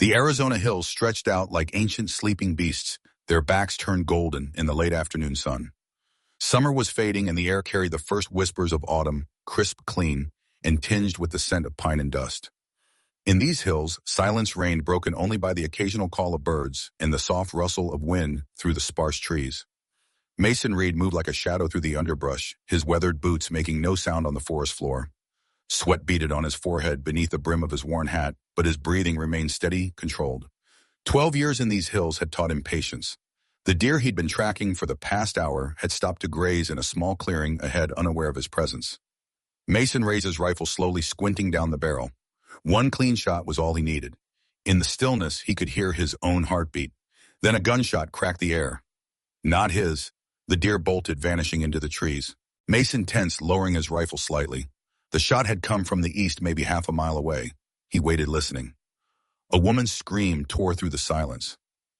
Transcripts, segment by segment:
The Arizona hills stretched out like ancient sleeping beasts, their backs turned golden in the late afternoon sun. Summer was fading and the air carried the first whispers of autumn, crisp, clean, and tinged with the scent of pine and dust. In these hills, silence reigned, broken only by the occasional call of birds and the soft rustle of wind through the sparse trees. Mason Reed moved like a shadow through the underbrush, his weathered boots making no sound on the forest floor. Sweat beaded on his forehead beneath the brim of his worn hat, but his breathing remained steady, controlled. 12 years in these hills had taught him patience. The deer he'd been tracking for the past hour had stopped to graze in a small clearing ahead, unaware of his presence. Mason raised his rifle slowly, squinting down the barrel. One clean shot was all he needed. In the stillness, he could hear his own heartbeat. Then a gunshot cracked the air. Not his. The deer bolted, vanishing into the trees. Mason tensed, lowering his rifle slightly. The shot had come from the east, maybe half a mile away. He waited, listening. A woman's scream tore through the silence.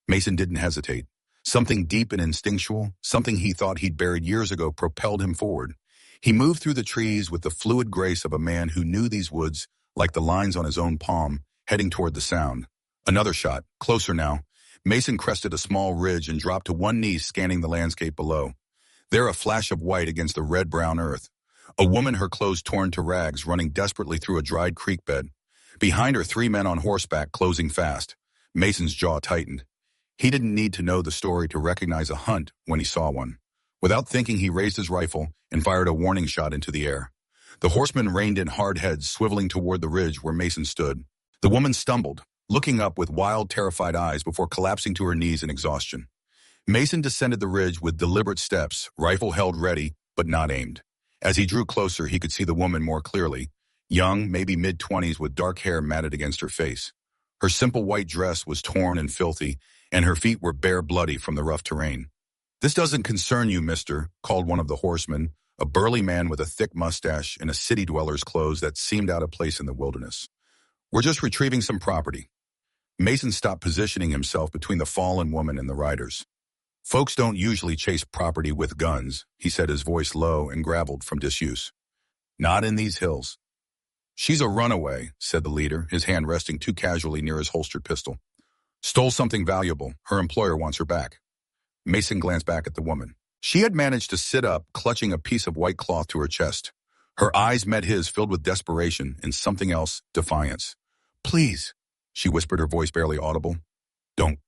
Mason didn't hesitate. Something deep and instinctual, something he thought he'd buried years ago, propelled him forward. He moved through the trees with the fluid grace of a man who knew these woods like the lines on his own palm, heading toward the sound. Another shot, closer now. Mason crested a small ridge and dropped to one knee, scanning the landscape below. There, a flash of white against the red-brown earth. A woman, her clothes torn to rags, running desperately through a dried creek bed. Behind her, 3 men on horseback, closing fast. Mason's jaw tightened. He didn't need to know the story to recognize a hunt when he saw one. Without thinking, he raised his rifle and fired a warning shot into the air. The horsemen reined in, hard heads swiveling toward the ridge where Mason stood. The woman stumbled, looking up with wild, terrified eyes before collapsing to her knees in exhaustion. Mason descended the ridge with deliberate steps, rifle held ready, but not aimed. As he drew closer, he could see the woman more clearly. Young, maybe mid-20s, with dark hair matted against her face. Her simple white dress was torn and filthy, and her feet were bare, bloody from the rough terrain. "This doesn't concern you, mister," called one of the horsemen, a burly man with a thick mustache and a city dweller's clothes that seemed out of place in the wilderness. "We're just retrieving some property." Mason stopped, positioning himself between the fallen woman and the riders. "Folks don't usually chase property with guns," he said, his voice low and graveled from disuse. "Not in these hills." "She's a runaway," said the leader, his hand resting too casually near his holstered pistol. "Stole something valuable. Her employer wants her back." Mason glanced back at the woman. She had managed to sit up, clutching a piece of white cloth to her chest. Her eyes met his, filled with desperation and something else, defiance. "Please," she whispered, her voice barely audible. "Don't."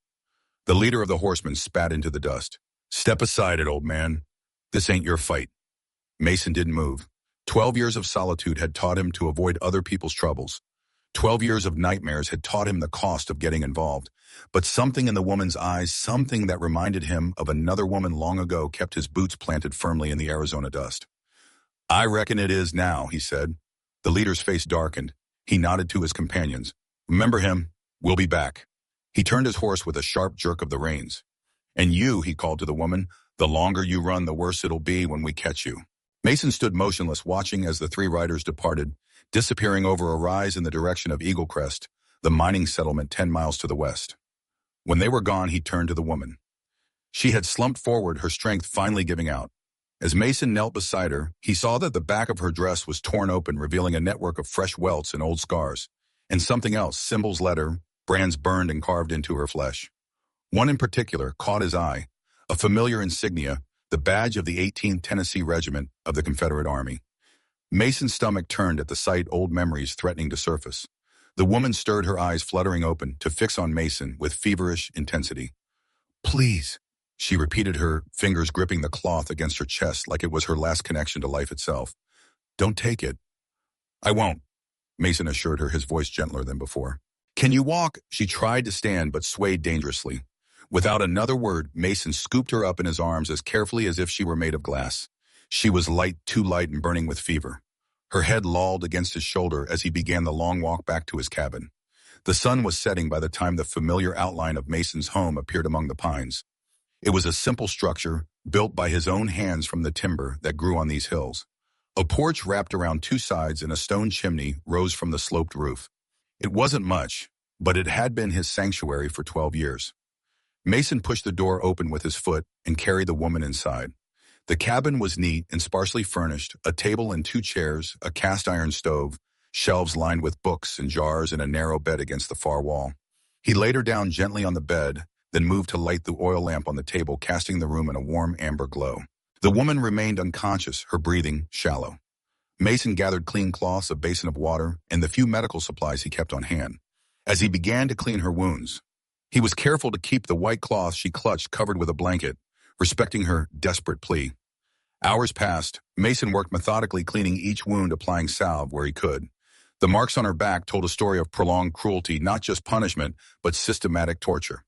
The leader of the horsemen spat into the dust. "Step aside, old man. This ain't your fight." Mason didn't move. 12 years of solitude had taught him to avoid other people's troubles. 12 years of nightmares had taught him the cost of getting involved. But something in the woman's eyes, something that reminded him of another woman long ago, kept his boots planted firmly in the Arizona dust. "I reckon it is now," he said. The leader's face darkened. He nodded to his companions. "Remember him. We'll be back." He turned his horse with a sharp jerk of the reins. "And you," he called to the woman, "the longer you run, the worse it'll be when we catch you." Mason stood motionless, watching as the 3 riders departed, disappearing over a rise in the direction of Eagle Crest, the mining settlement 10 miles to the west. When they were gone, he turned to the woman. She had slumped forward, her strength finally giving out. As Mason knelt beside her, he saw that the back of her dress was torn open, revealing a network of fresh welts and old scars. And something else, symbols, letter, brands burned and carved into her flesh. One in particular caught his eye, a familiar insignia, the badge of the 18th Tennessee Regiment of the Confederate Army. Mason's stomach turned at the sight, old memories threatening to surface. The woman stirred, her eyes fluttering open, to fix on Mason with feverish intensity. "Please," she repeated, her fingers gripping the cloth against her chest like it was her last connection to life itself. "Don't take it." "I won't," Mason assured her, his voice gentler than before. "Can you walk?" She tried to stand but swayed dangerously. Without another word, Mason scooped her up in his arms as carefully as if she were made of glass. She was light, too light, and burning with fever. Her head lolled against his shoulder as he began the long walk back to his cabin. The sun was setting by the time the familiar outline of Mason's home appeared among the pines. It was a simple structure, built by his own hands from the timber that grew on these hills. A porch wrapped around 2 sides and a stone chimney rose from the sloped roof. It wasn't much, but it had been his sanctuary for 12 years. Mason pushed the door open with his foot and carried the woman inside. The cabin was neat and sparsely furnished, a table and 2 chairs, a cast-iron stove, shelves lined with books and jars, and a narrow bed against the far wall. He laid her down gently on the bed, then moved to light the oil lamp on the table, casting the room in a warm amber glow. The woman remained unconscious, her breathing shallow. Mason gathered clean cloths, a basin of water, and the few medical supplies he kept on hand. As he began to clean her wounds, he was careful to keep the white cloth she clutched covered with a blanket, respecting her desperate plea. Hours passed. Mason worked methodically, cleaning each wound, applying salve where he could. The marks on her back told a story of prolonged cruelty, not just punishment, but systematic torture.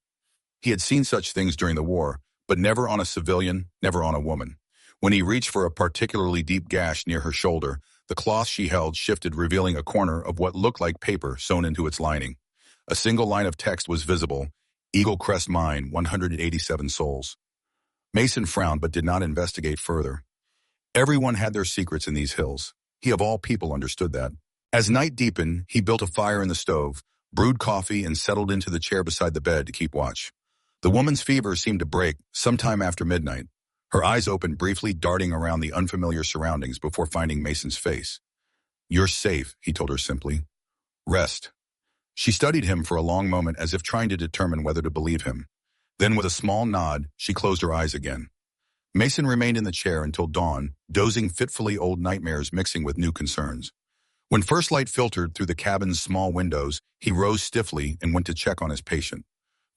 He had seen such things during the war, but never on a civilian, never on a woman. When he reached for a particularly deep gash near her shoulder, the cloth she held shifted, revealing a corner of what looked like paper sewn into its lining. A single line of text was visible: Eagle Crest Mine, 187 souls. Mason frowned but did not investigate further. Everyone had their secrets in these hills. He of all people understood that. As night deepened, he built a fire in the stove, brewed coffee, and settled into the chair beside the bed to keep watch. The woman's fever seemed to break sometime after midnight. Her eyes opened briefly, darting around the unfamiliar surroundings before finding Mason's face. "You're safe," he told her simply. "Rest." She studied him for a long moment, as if trying to determine whether to believe him. Then, with a small nod, she closed her eyes again. Mason remained in the chair until dawn, dozing fitfully, old nightmares mixing with new concerns. When first light filtered through the cabin's small windows, he rose stiffly and went to check on his patient.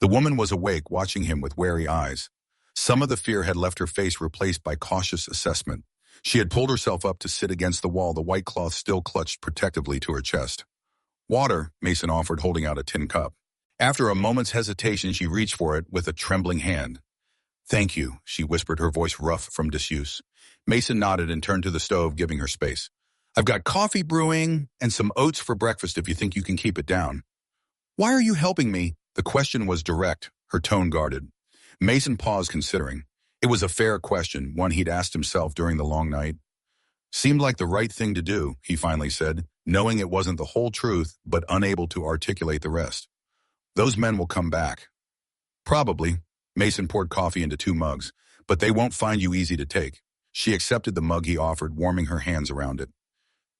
The woman was awake, watching him with wary eyes. Some of the fear had left her face, replaced by cautious assessment. She had pulled herself up to sit against the wall, the white cloth still clutched protectively to her chest. "Water," Mason offered, holding out a tin cup. After a moment's hesitation, she reached for it with a trembling hand. "Thank you," she whispered, her voice rough from disuse. Mason nodded and turned to the stove, giving her space. "I've got coffee brewing and some oats for breakfast if you think you can keep it down." "Why are you helping me?" The question was direct, her tone guarded. Mason paused, considering. It was a fair question, one he'd asked himself during the long night. "Seemed like the right thing to do," he finally said, knowing it wasn't the whole truth, but unable to articulate the rest. "Those men will come back." "Probably." Mason poured coffee into 2 mugs. "But they won't find you easy to take." She accepted the mug he offered, warming her hands around it.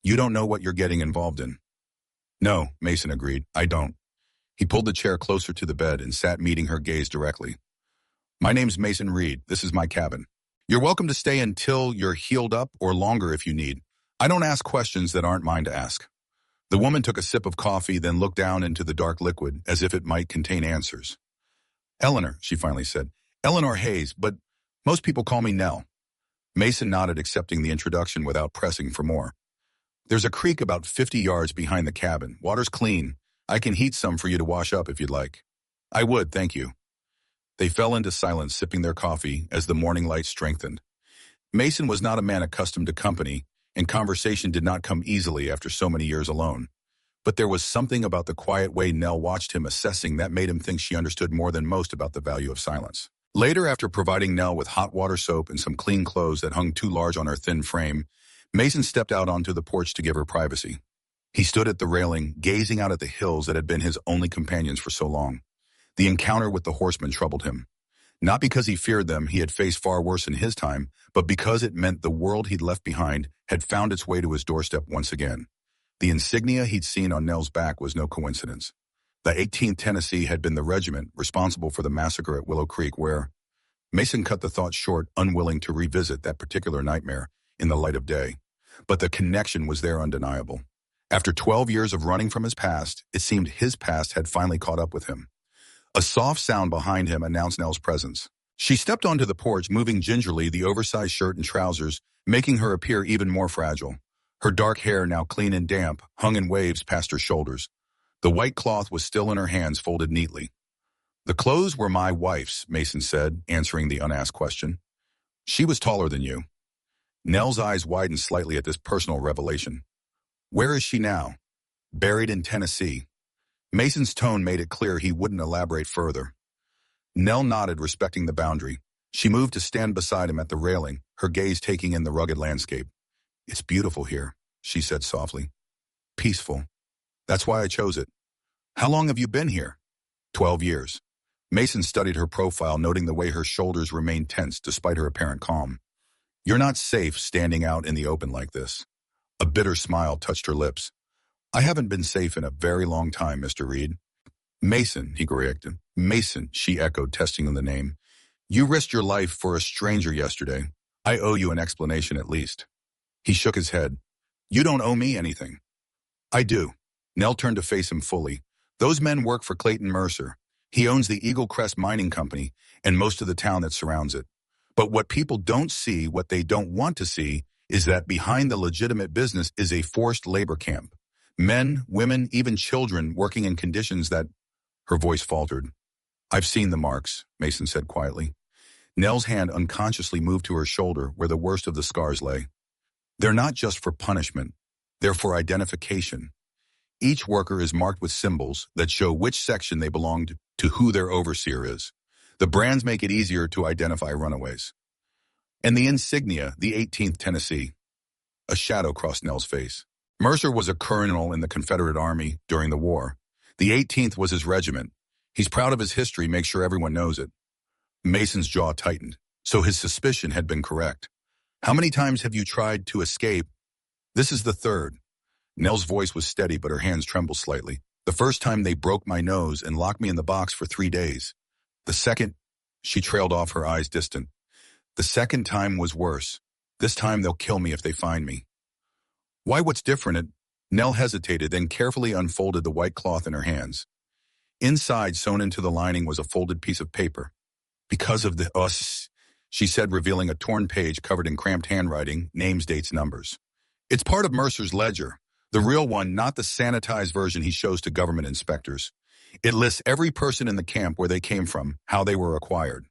"You don't know what you're getting involved in." "No," Mason agreed, "I don't." He pulled the chair closer to the bed and sat, meeting her gaze directly. "My name's Mason Reed. This is my cabin. You're welcome to stay until you're healed up, or longer if you need. I don't ask questions that aren't mine to ask." The woman took a sip of coffee, then looked down into the dark liquid, as if it might contain answers. "Eleanor," she finally said. "Eleanor Hayes, but most people call me Nell." Mason nodded, accepting the introduction without pressing for more. "There's a creek about 50 yards behind the cabin. Water's clean. I can heat some for you to wash up if you'd like." "I would, thank you." They fell into silence, sipping their coffee as the morning light strengthened. Mason was not a man accustomed to company, and conversation did not come easily after so many years alone. But there was something about the quiet way Nell watched him assessing that made him think she understood more than most about the value of silence. Later, after providing Nell with hot water soap and some clean clothes that hung too large on her thin frame, Mason stepped out onto the porch to give her privacy. He stood at the railing, gazing out at the hills that had been his only companions for so long. The encounter with the horsemen troubled him. Not because he feared them, he had faced far worse in his time, but because it meant the world he'd left behind had found its way to his doorstep once again. The insignia he'd seen on Nell's back was no coincidence. The 18th Tennessee had been the regiment responsible for the massacre at Willow Creek, where Mason cut the thought short, unwilling to revisit that particular nightmare in the light of day. But the connection was there, undeniable. After 12 years of running from his past, it seemed his past had finally caught up with him. A soft sound behind him announced Nell's presence. She stepped onto the porch, moving gingerly, the oversized shirt and trousers, making her appear even more fragile. Her dark hair, now clean and damp, hung in waves past her shoulders. The white cloth was still in her hands, folded neatly. "The clothes were my wife's," Mason said, answering the unasked question. "She was taller than you." Nell's eyes widened slightly at this personal revelation. "Where is she now?" "Buried in Tennessee." Mason's tone made it clear he wouldn't elaborate further. Nell nodded, respecting the boundary. She moved to stand beside him at the railing, her gaze taking in the rugged landscape. "It's beautiful here," she said softly. "Peaceful. That's why I chose it." "How long have you been here?" 12 years. Mason studied her profile, noting the way her shoulders remained tense despite her apparent calm. "You're not safe standing out in the open like this." A bitter smile touched her lips. "I haven't been safe in a very long time, Mr. Reed." Mason, he corrected. Mason, she echoed, testing the name. You risked your life for a stranger yesterday. I owe you an explanation at least. He shook his head. You don't owe me anything. I do. Nell turned to face him fully. Those men work for Clayton Mercer. He owns the Eagle Crest Mining Company and most of the town that surrounds it. But what people don't see, what they don't want to see, is that behind the legitimate business is a forced labor camp. Men, women, even children working in conditions that... Her voice faltered. I've seen the marks, Mason said quietly. Nell's hand unconsciously moved to her shoulder where the worst of the scars lay. They're not just for punishment. They're for identification. Each worker is marked with symbols that show which section they belonged to, who their overseer is. The brands make it easier to identify runaways. And the insignia, the 18th Tennessee. A shadow crossed Nell's face. Mercer was a colonel in the Confederate Army during the war. The 18th was his regiment. He's proud of his history, makes sure everyone knows it. Mason's jaw tightened, so his suspicion had been correct. How many times have you tried to escape? This is the third. Nell's voice was steady, but her hands trembled slightly. The first time they broke my nose and locked me in the box for 3 days. The second, she trailed off, her eyes distant. The second time was worse. This time they'll kill me if they find me. Why, what's different? Nell hesitated, then carefully unfolded the white cloth in her hands. Inside, sewn into the lining, was a folded piece of paper. Because of the us, she said, revealing a torn page covered in cramped handwriting, names, dates, numbers. It's part of Mercer's ledger. The real one, not the sanitized version he shows to government inspectors. It lists every person in the camp, where they came from, how they were acquired.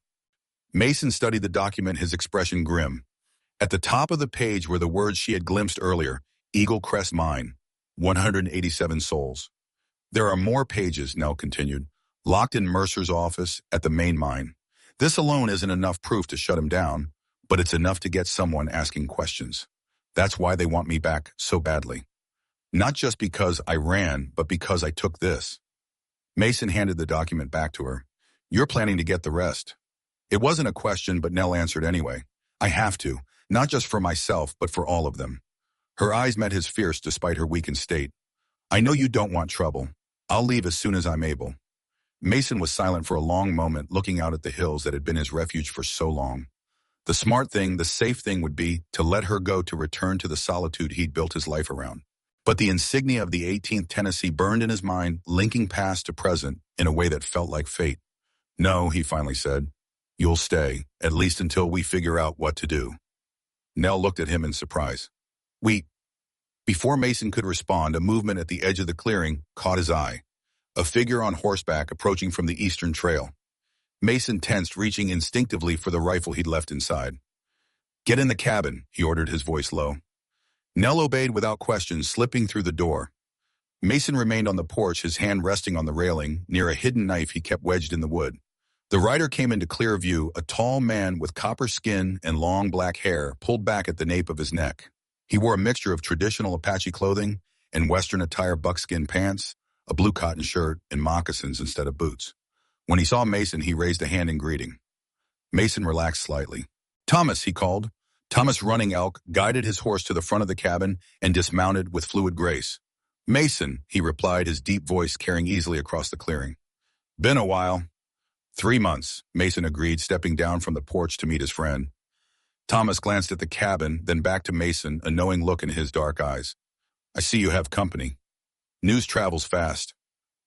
Mason studied the document, his expression grim. At the top of the page were the words she had glimpsed earlier: Eagle Crest Mine, 187 souls. There are more pages, Nell continued, locked in Mercer's office at the main mine. This alone isn't enough proof to shut him down, but it's enough to get someone asking questions. That's why they want me back so badly. Not just because I ran, but because I took this. Mason handed the document back to her. You're planning to get the rest. It wasn't a question, but Nell answered anyway. I have to, not just for myself, but for all of them. Her eyes met his fierce despite her weakened state. I know you don't want trouble. I'll leave as soon as I'm able. Mason was silent for a long moment, looking out at the hills that had been his refuge for so long. The smart thing, the safe thing, would be to let her go, to return to the solitude he'd built his life around. But the insignia of the 18th Tennessee burned in his mind, linking past to present in a way that felt like fate. No, he finally said. You'll stay, at least until we figure out what to do. Nell looked at him in surprise. Before Mason could respond, a movement at the edge of the clearing caught his eye. A figure on horseback approaching from the eastern trail. Mason tensed, reaching instinctively for the rifle he'd left inside. Get in the cabin, he ordered, his voice low. Nell obeyed without question, slipping through the door. Mason remained on the porch, his hand resting on the railing, near a hidden knife he kept wedged in the wood. The rider came into clear view, a tall man with copper skin and long black hair pulled back at the nape of his neck. He wore a mixture of traditional Apache clothing and Western attire: buckskin pants, a blue cotton shirt, and moccasins instead of boots. When he saw Mason, he raised a hand in greeting. Mason relaxed slightly. Thomas, he called. Thomas Running Elk guided his horse to the front of the cabin and dismounted with fluid grace. Mason, he replied, his deep voice carrying easily across the clearing. Been a while. 3 months, Mason agreed, stepping down from the porch to meet his friend. Thomas glanced at the cabin, then back to Mason, a knowing look in his dark eyes. I see you have company. News travels fast.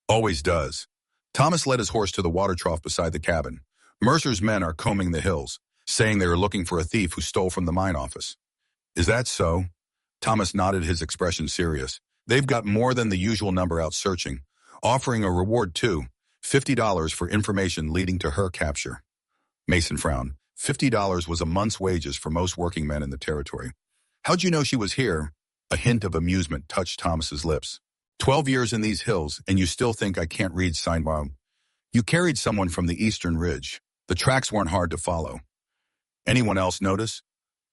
Always does. Thomas led his horse to the water trough beside the cabin. Mercer's men are combing the hills, saying they are looking for a thief who stole from the mine office. Is that so? Thomas nodded, his expression serious. They've got more than the usual number out searching, offering a reward too, $50 for information leading to her capture. Mason frowned. $50 was a month's wages for most working men in the territory. How'd you know she was here? A hint of amusement touched Thomas's lips. 12 years in these hills, and you still think I can't read sign? You carried someone from the eastern ridge. The tracks weren't hard to follow. Anyone else notice?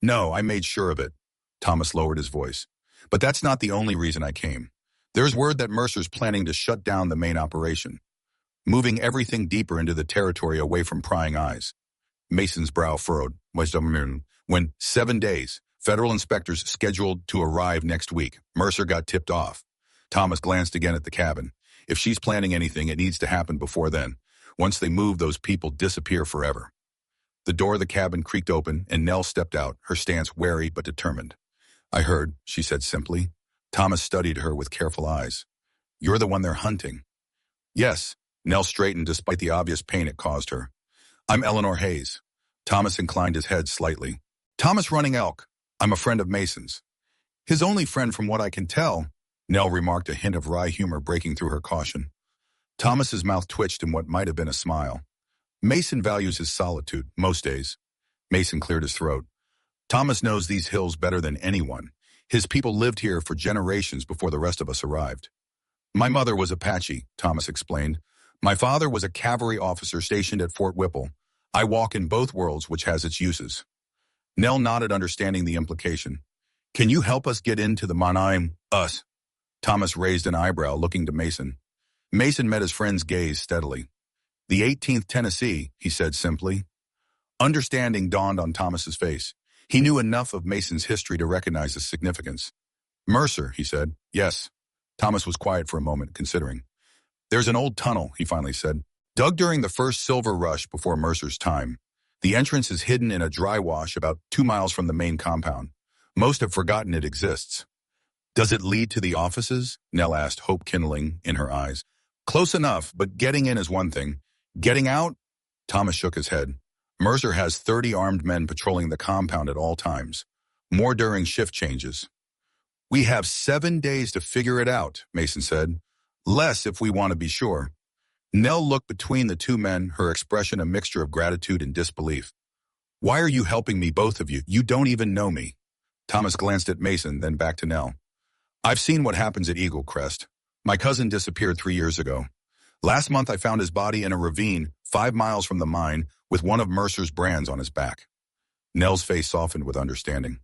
No, I made sure of it. Thomas lowered his voice. But that's not the only reason I came. There's word that Mercer's planning to shut down the main operation, moving everything deeper into the territory away from prying eyes. Mason's brow furrowed. When 7 days, federal inspectors scheduled to arrive next week, Mercer got tipped off. Thomas glanced again at the cabin. If she's planning anything, it needs to happen before then. Once they move, those people disappear forever. The door of the cabin creaked open, and Nell stepped out, her stance wary but determined. I heard, she said simply. Thomas studied her with careful eyes. You're the one they're hunting. Yes, Nell straightened despite the obvious pain it caused her. I'm Eleanor Hayes. Thomas inclined his head slightly. Thomas Running Elk. I'm a friend of Mason's. His only friend from what I can tell, Nell remarked, a hint of wry humor breaking through her caution. Thomas's mouth twitched in what might have been a smile. Mason values his solitude, most days. Mason cleared his throat. Thomas knows these hills better than anyone. His people lived here for generations before the rest of us arrived. My mother was Apache, Thomas explained. My father was a cavalry officer stationed at Fort Whipple. I walk in both worlds, which has its uses. Nell nodded, understanding the implication. Can you help us get into the Manaim, us? Thomas raised an eyebrow, looking to Mason. Mason met his friend's gaze steadily. The 18th Tennessee, he said simply. Understanding dawned on Thomas's face. He knew enough of Mason's history to recognize its significance. Mercer, he said. Yes. Thomas was quiet for a moment, considering. There's an old tunnel, he finally said, dug during the first silver rush before Mercer's time. The entrance is hidden in a dry wash about 2 miles from the main compound. Most have forgotten it exists. Does it lead to the offices? Nell asked, hope kindling in her eyes. Close enough, but getting in is one thing. Getting out? Thomas shook his head. Mercer has 30 armed men patrolling the compound at all times. More during shift changes. We have 7 days to figure it out, Mason said. Less if we want to be sure. Nell looked between the two men, her expression a mixture of gratitude and disbelief. Why are you helping me, both of you? You don't even know me. Thomas glanced at Mason, then back to Nell. I've seen what happens at Eagle Crest. My cousin disappeared 3 years ago. Last month I found his body in a ravine 5 miles from the mine with one of Mercer's brands on his back. Nell's face softened with understanding.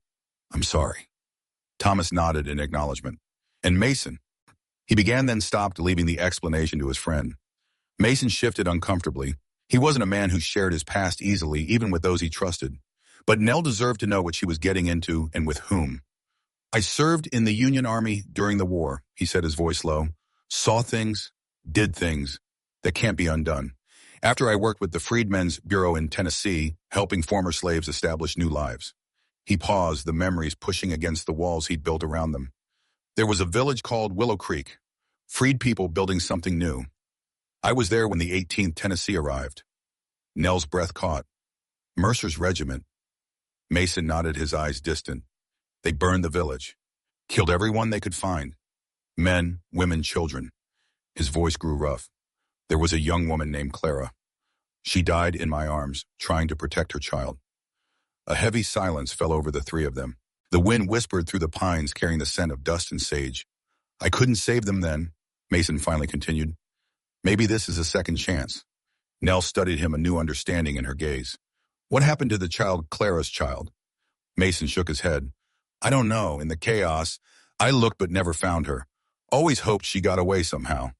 I'm sorry. Thomas nodded in acknowledgement. And Mason? He began, then stopped, leaving the explanation to his friend. Mason shifted uncomfortably. He wasn't a man who shared his past easily, even with those he trusted. But Nell deserved to know what she was getting into and with whom. I served in the Union Army during the war, he said, his voice low. Saw things, did things that can't be undone. After I worked with the Freedmen's Bureau in Tennessee, helping former slaves establish new lives. He paused, the memories pushing against the walls he'd built around them. There was a village called Willow Creek. Freed people building something new. I was there when the 18th Tennessee arrived. Nell's breath caught. Mercer's regiment. Mason nodded, his eyes distant. They burned the village. Killed everyone they could find. Men, women, children. His voice grew rough. There was a young woman named Clara. She died in my arms, trying to protect her child. A heavy silence fell over the three of them. The wind whispered through the pines, carrying the scent of dust and sage. I couldn't save them then, Mason finally continued. Maybe this is a second chance. Nell studied him, a new understanding in her gaze. What happened to the child, Clara's child? Mason shook his head. I don't know. In the chaos, I looked but never found her. Always hoped she got away somehow.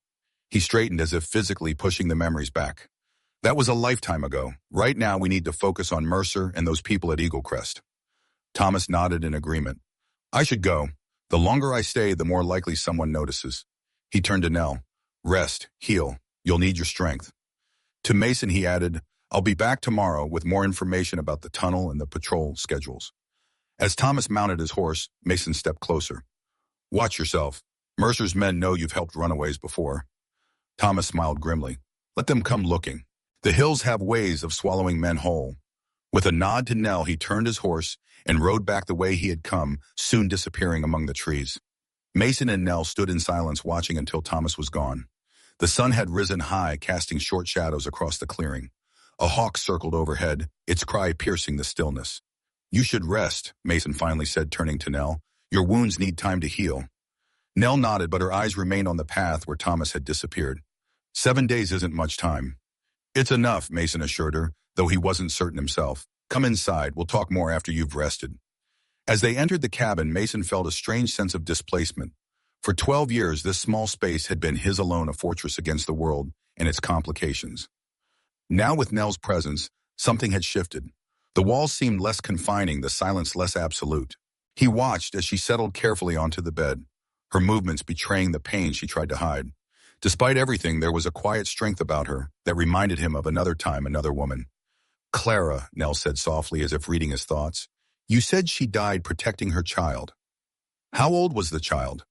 He straightened as if physically pushing the memories back. That was a lifetime ago. Right now we need to focus on Mercer and those people at Eagle Crest. Thomas nodded in agreement. I should go. The longer I stay, the more likely someone notices. He turned to Nell. Rest, heal. You'll need your strength. To Mason he added, I'll be back tomorrow with more information about the tunnel and the patrol schedules. As Thomas mounted his horse, Mason stepped closer. Watch yourself. Mercer's men know you've helped runaways before. Thomas smiled grimly. Let them come looking. The hills have ways of swallowing men whole. With a nod to Nell, he turned his horse and rode back the way he had come, soon disappearing among the trees. Mason and Nell stood in silence, watching until Thomas was gone. The sun had risen high, casting short shadows across the clearing. A hawk circled overhead, its cry piercing the stillness. You should rest, Mason finally said, turning to Nell. Your wounds need time to heal. Nell nodded, but her eyes remained on the path where Thomas had disappeared. 7 days isn't much time. It's enough, Mason assured her, though he wasn't certain himself. Come inside, we'll talk more after you've rested. As they entered the cabin, Mason felt a strange sense of displacement. For 12 years, this small space had been his alone, a fortress against the world and its complications. Now with Nell's presence, something had shifted. The walls seemed less confining, the silence less absolute. He watched as she settled carefully onto the bed, her movements betraying the pain she tried to hide. Despite everything, there was a quiet strength about her that reminded him of another time, another woman. Clara, Nell said softly as if reading his thoughts. You said she died protecting her child. How old was the child?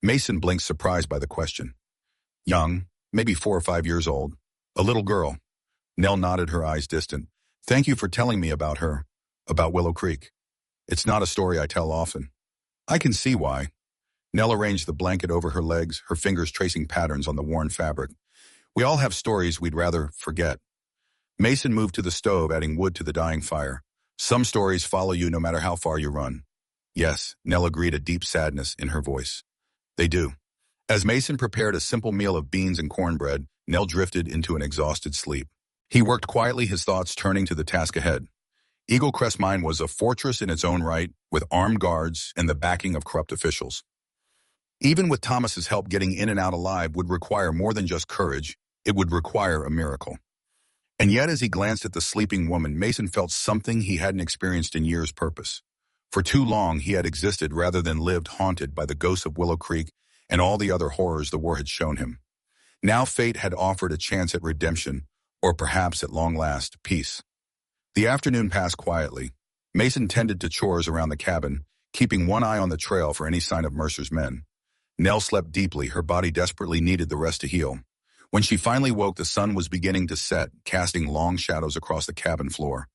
Mason blinked, surprised by the question. Young, maybe 4 or 5 years old. A little girl. Nell nodded, her eyes distant. Thank you for telling me about her, about Willow Creek. It's not a story I tell often. I can see why. Nell arranged the blanket over her legs, her fingers tracing patterns on the worn fabric. We all have stories we'd rather forget. Mason moved to the stove, adding wood to the dying fire. Some stories follow you no matter how far you run. Yes, Nell agreed, a deep sadness in her voice. They do. As Mason prepared a simple meal of beans and cornbread, Nell drifted into an exhausted sleep. He worked quietly, his thoughts turning to the task ahead. Eagle Crest Mine was a fortress in its own right, with armed guards and the backing of corrupt officials. Even with Thomas's help, getting in and out alive would require more than just courage. It would require a miracle. And yet, as he glanced at the sleeping woman, Mason felt something he hadn't experienced in years: purpose. For too long, he had existed rather than lived, haunted by the ghosts of Willow Creek and all the other horrors the war had shown him. Now fate had offered a chance at redemption, or perhaps, at long last, peace. The afternoon passed quietly. Mason tended to chores around the cabin, keeping one eye on the trail for any sign of Mercer's men. Nell slept deeply, her body desperately needed the rest to heal. When she finally woke, the sun was beginning to set, casting long shadows across the cabin floor.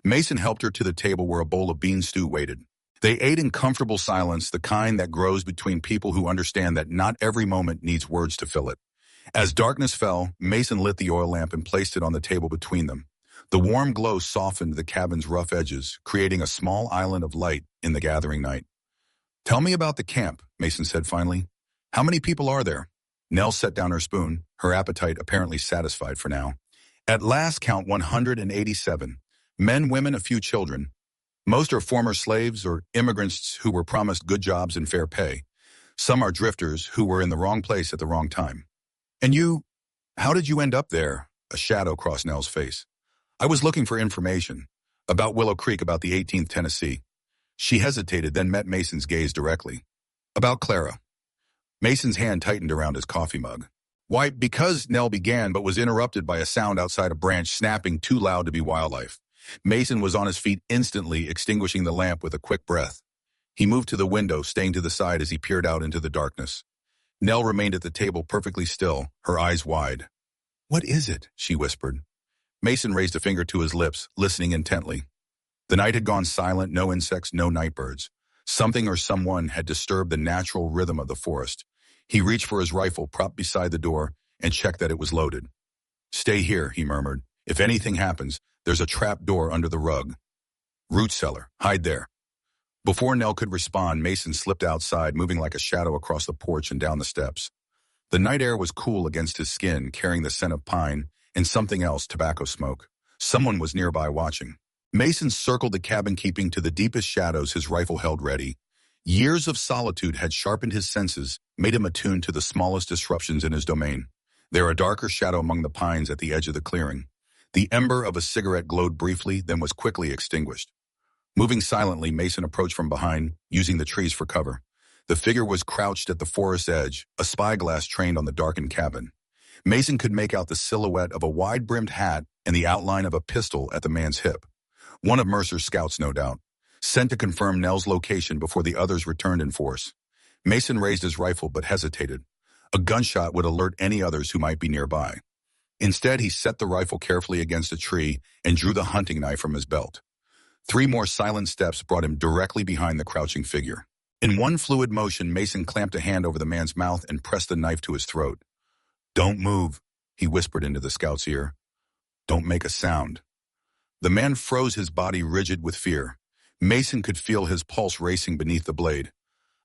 Mason helped her to the table where a bowl of bean stew waited. They ate in comfortable silence, the kind that grows between people who understand that not every moment needs words to fill it. As darkness fell, Mason lit the oil lamp and placed it on the table between them. The warm glow softened the cabin's rough edges, creating a small island of light in the gathering night. Tell me about the camp, Mason said finally. How many people are there? Nell set down her spoon, her appetite apparently satisfied for now. At last count 187. Men, women, a few children. Most are former slaves or immigrants who were promised good jobs and fair pay. Some are drifters who were in the wrong place at the wrong time. And you, how did you end up there? A shadow crossed Nell's face. I was looking for information. About Willow Creek, about the 18th Tennessee. She hesitated, then met Mason's gaze directly. About Clara. Mason's hand tightened around his coffee mug. Why, because Nell began, but was interrupted by a sound outside, a branch snapping too loud to be wildlife. Mason was on his feet instantly, extinguishing the lamp with a quick breath. He moved to the window, staying to the side as he peered out into the darkness. Nell remained at the table perfectly still, her eyes wide. What is it? She whispered. Mason raised a finger to his lips, listening intently. The night had gone silent, no insects, no nightbirds. Something or someone had disturbed the natural rhythm of the forest. He reached for his rifle, propped beside the door, and checked that it was loaded. Stay here, he murmured. If anything happens, there's a trap door under the rug. Root cellar, hide there. Before Nell could respond, Mason slipped outside, moving like a shadow across the porch and down the steps. The night air was cool against his skin, carrying the scent of pine and something else, tobacco smoke. Someone was nearby watching. Mason circled the cabin, keeping to the deepest shadows, his rifle held ready. Years of solitude had sharpened his senses, made him attuned to the smallest disruptions in his domain. There a darker shadow among the pines at the edge of the clearing. The ember of a cigarette glowed briefly, then was quickly extinguished. Moving silently, Mason approached from behind, using the trees for cover. The figure was crouched at the forest's edge, a spyglass trained on the darkened cabin. Mason could make out the silhouette of a wide-brimmed hat and the outline of a pistol at the man's hip. One of Mercer's scouts, no doubt, sent to confirm Nell's location before the others returned in force. Mason raised his rifle but hesitated. A gunshot would alert any others who might be nearby. Instead, he set the rifle carefully against a tree and drew the hunting knife from his belt. 3 more silent steps brought him directly behind the crouching figure. In one fluid motion, Mason clamped a hand over the man's mouth and pressed the knife to his throat. Don't move, he whispered into the scout's ear. Don't make a sound. The man froze, his body rigid with fear. Mason could feel his pulse racing beneath the blade.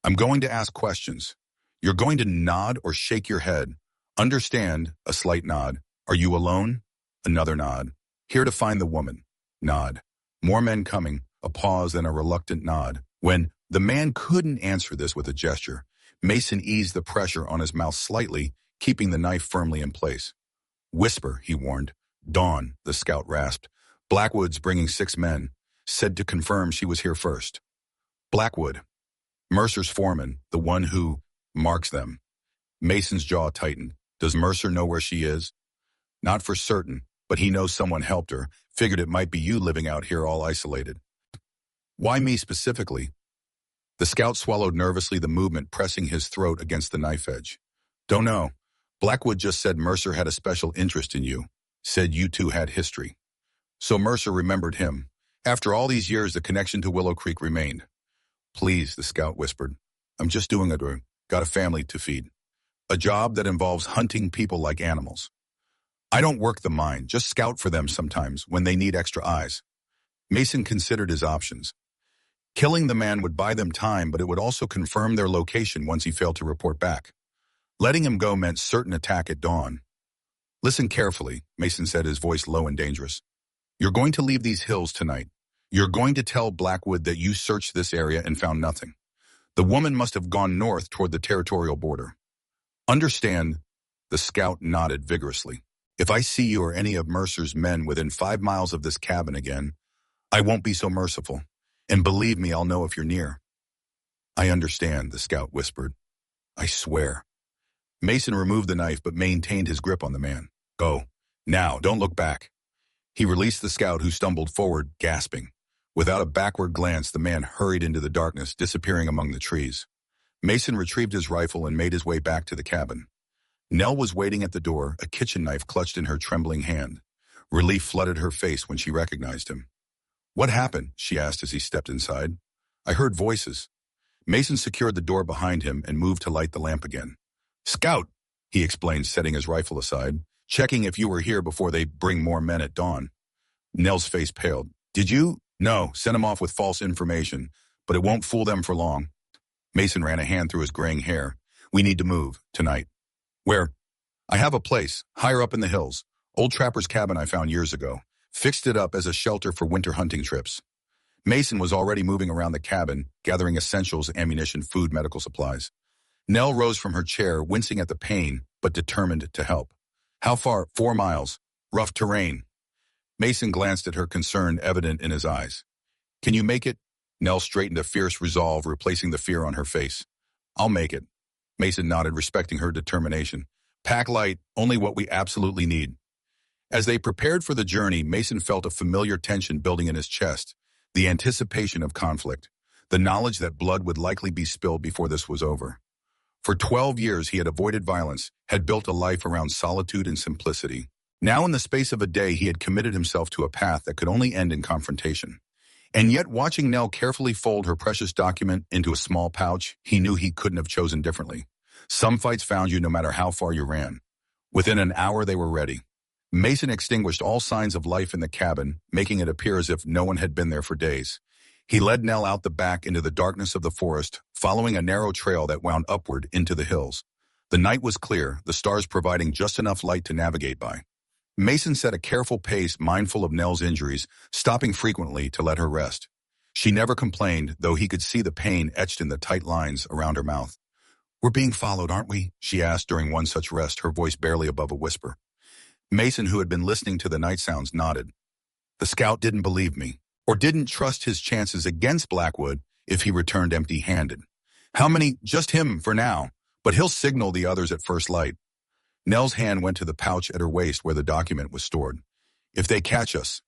I'm going to ask questions. You're going to nod or shake your head. Understand, a slight nod. Are you alone? Another nod. Here to find the woman. Nod. More men coming. A pause, then a reluctant nod. When the man couldn't answer this with a gesture, Mason eased the pressure on his mouth slightly, keeping the knife firmly in place. Whisper, he warned. Dawn, the scout rasped. Blackwood's bringing 6 men. Said to confirm she was here first. Blackwood. Mercer's foreman, the one who marks them. Mason's jaw tightened. Does Mercer know where she is? Not for certain, but he knows someone helped her. Figured it might be you living out here all isolated. Why me specifically? The scout swallowed nervously, the movement pressing his throat against the knife edge. Don't know. Blackwood just said Mercer had a special interest in you. Said you two had history. So Mercer remembered him. After all these years, the connection to Willow Creek remained. Please, the scout whispered. I'm just doing it. Got a family to feed. A job that involves hunting people like animals. I don't work the mine, just scout for them sometimes when they need extra eyes. Mason considered his options. Killing the man would buy them time, but it would also confirm their location once he failed to report back. Letting him go meant certain attack at dawn. Listen carefully, Mason said, his voice low and dangerous. You're going to leave these hills tonight. You're going to tell Blackwood that you searched this area and found nothing. The woman must have gone north toward the territorial border. Understand? The scout nodded vigorously. If I see you or any of Mercer's men within 5 miles of this cabin again, I won't be so merciful. And believe me, I'll know if you're near. I understand, the scout whispered. I swear. Mason removed the knife but maintained his grip on the man. Go. Now, don't look back. He released the scout, who stumbled forward, gasping. Without a backward glance, the man hurried into the darkness, disappearing among the trees. Mason retrieved his rifle and made his way back to the cabin. Nell was waiting at the door, a kitchen knife clutched in her trembling hand. Relief flooded her face when she recognized him. What happened? She asked as he stepped inside. I heard voices. Mason secured the door behind him and moved to light the lamp again. Scout, he explained, setting his rifle aside. Checking if you were here before they bring more men at dawn. Nell's face paled. Did you? No, sent him off with false information, but it won't fool them for long. Mason ran a hand through his graying hair. We need to move, tonight. Where? I have a place, higher up in the hills. Old trapper's cabin I found years ago. Fixed it up as a shelter for winter hunting trips. Mason was already moving around the cabin, gathering essentials, ammunition, food, medical supplies. Nell rose from her chair, wincing at the pain, but determined to help. How far? 4 miles. Rough terrain. Mason glanced at her, concern evident in his eyes. Can you make it? Nell straightened a fierce resolve, replacing the fear on her face. I'll make it. Mason nodded, respecting her determination. Pack light, only what we absolutely need. As they prepared for the journey, Mason felt a familiar tension building in his chest, the anticipation of conflict, the knowledge that blood would likely be spilled before this was over. For 12 years he had avoided violence, had built a life around solitude and simplicity. Now in the space of a day he had committed himself to a path that could only end in confrontation. And yet, watching Nell carefully fold her precious document into a small pouch, he knew he couldn't have chosen differently. Some fights found you no matter how far you ran. Within an hour they were ready. Mason extinguished all signs of life in the cabin, making it appear as if no one had been there for days. He led Nell out the back into the darkness of the forest, following a narrow trail that wound upward into the hills. The night was clear, the stars providing just enough light to navigate by. Mason set a careful pace, mindful of Nell's injuries, stopping frequently to let her rest. She never complained, though he could see the pain etched in the tight lines around her mouth. We're being followed, aren't we? She asked during one such rest, her voice barely above a whisper. Mason, who had been listening to the night sounds, nodded. The scout didn't believe me, or didn't trust his chances against Blackwood if he returned empty-handed. How many? Just him for now, but he'll signal the others at first light. Nell's hand went to the pouch at her waist where the document was stored. If they catch us.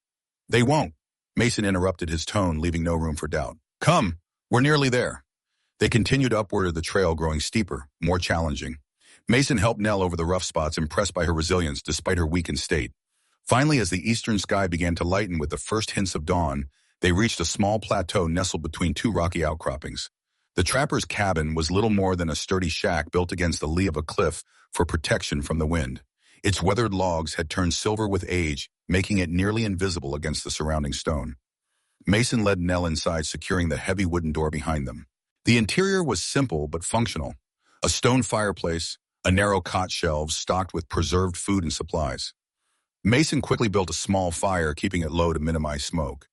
They won't. Mason interrupted, his tone leaving no room for doubt. Come, we're nearly there. They continued upward of the trail, growing steeper, more challenging. Mason helped Nell over the rough spots, impressed by her resilience despite her weakened state. Finally, as the eastern sky began to lighten with the first hints of dawn, they reached a small plateau nestled between 2 rocky outcroppings. The trapper's cabin was little more than a sturdy shack built against the lee of a cliff for protection from the wind. Its weathered logs had turned silver with age, making it nearly invisible against the surrounding stone. Mason led Nell inside, securing the heavy wooden door behind them. The interior was simple but functional. A stone fireplace, a narrow cot, shelves stocked with preserved food and supplies. Mason quickly built a small fire, keeping it low to minimize smoke.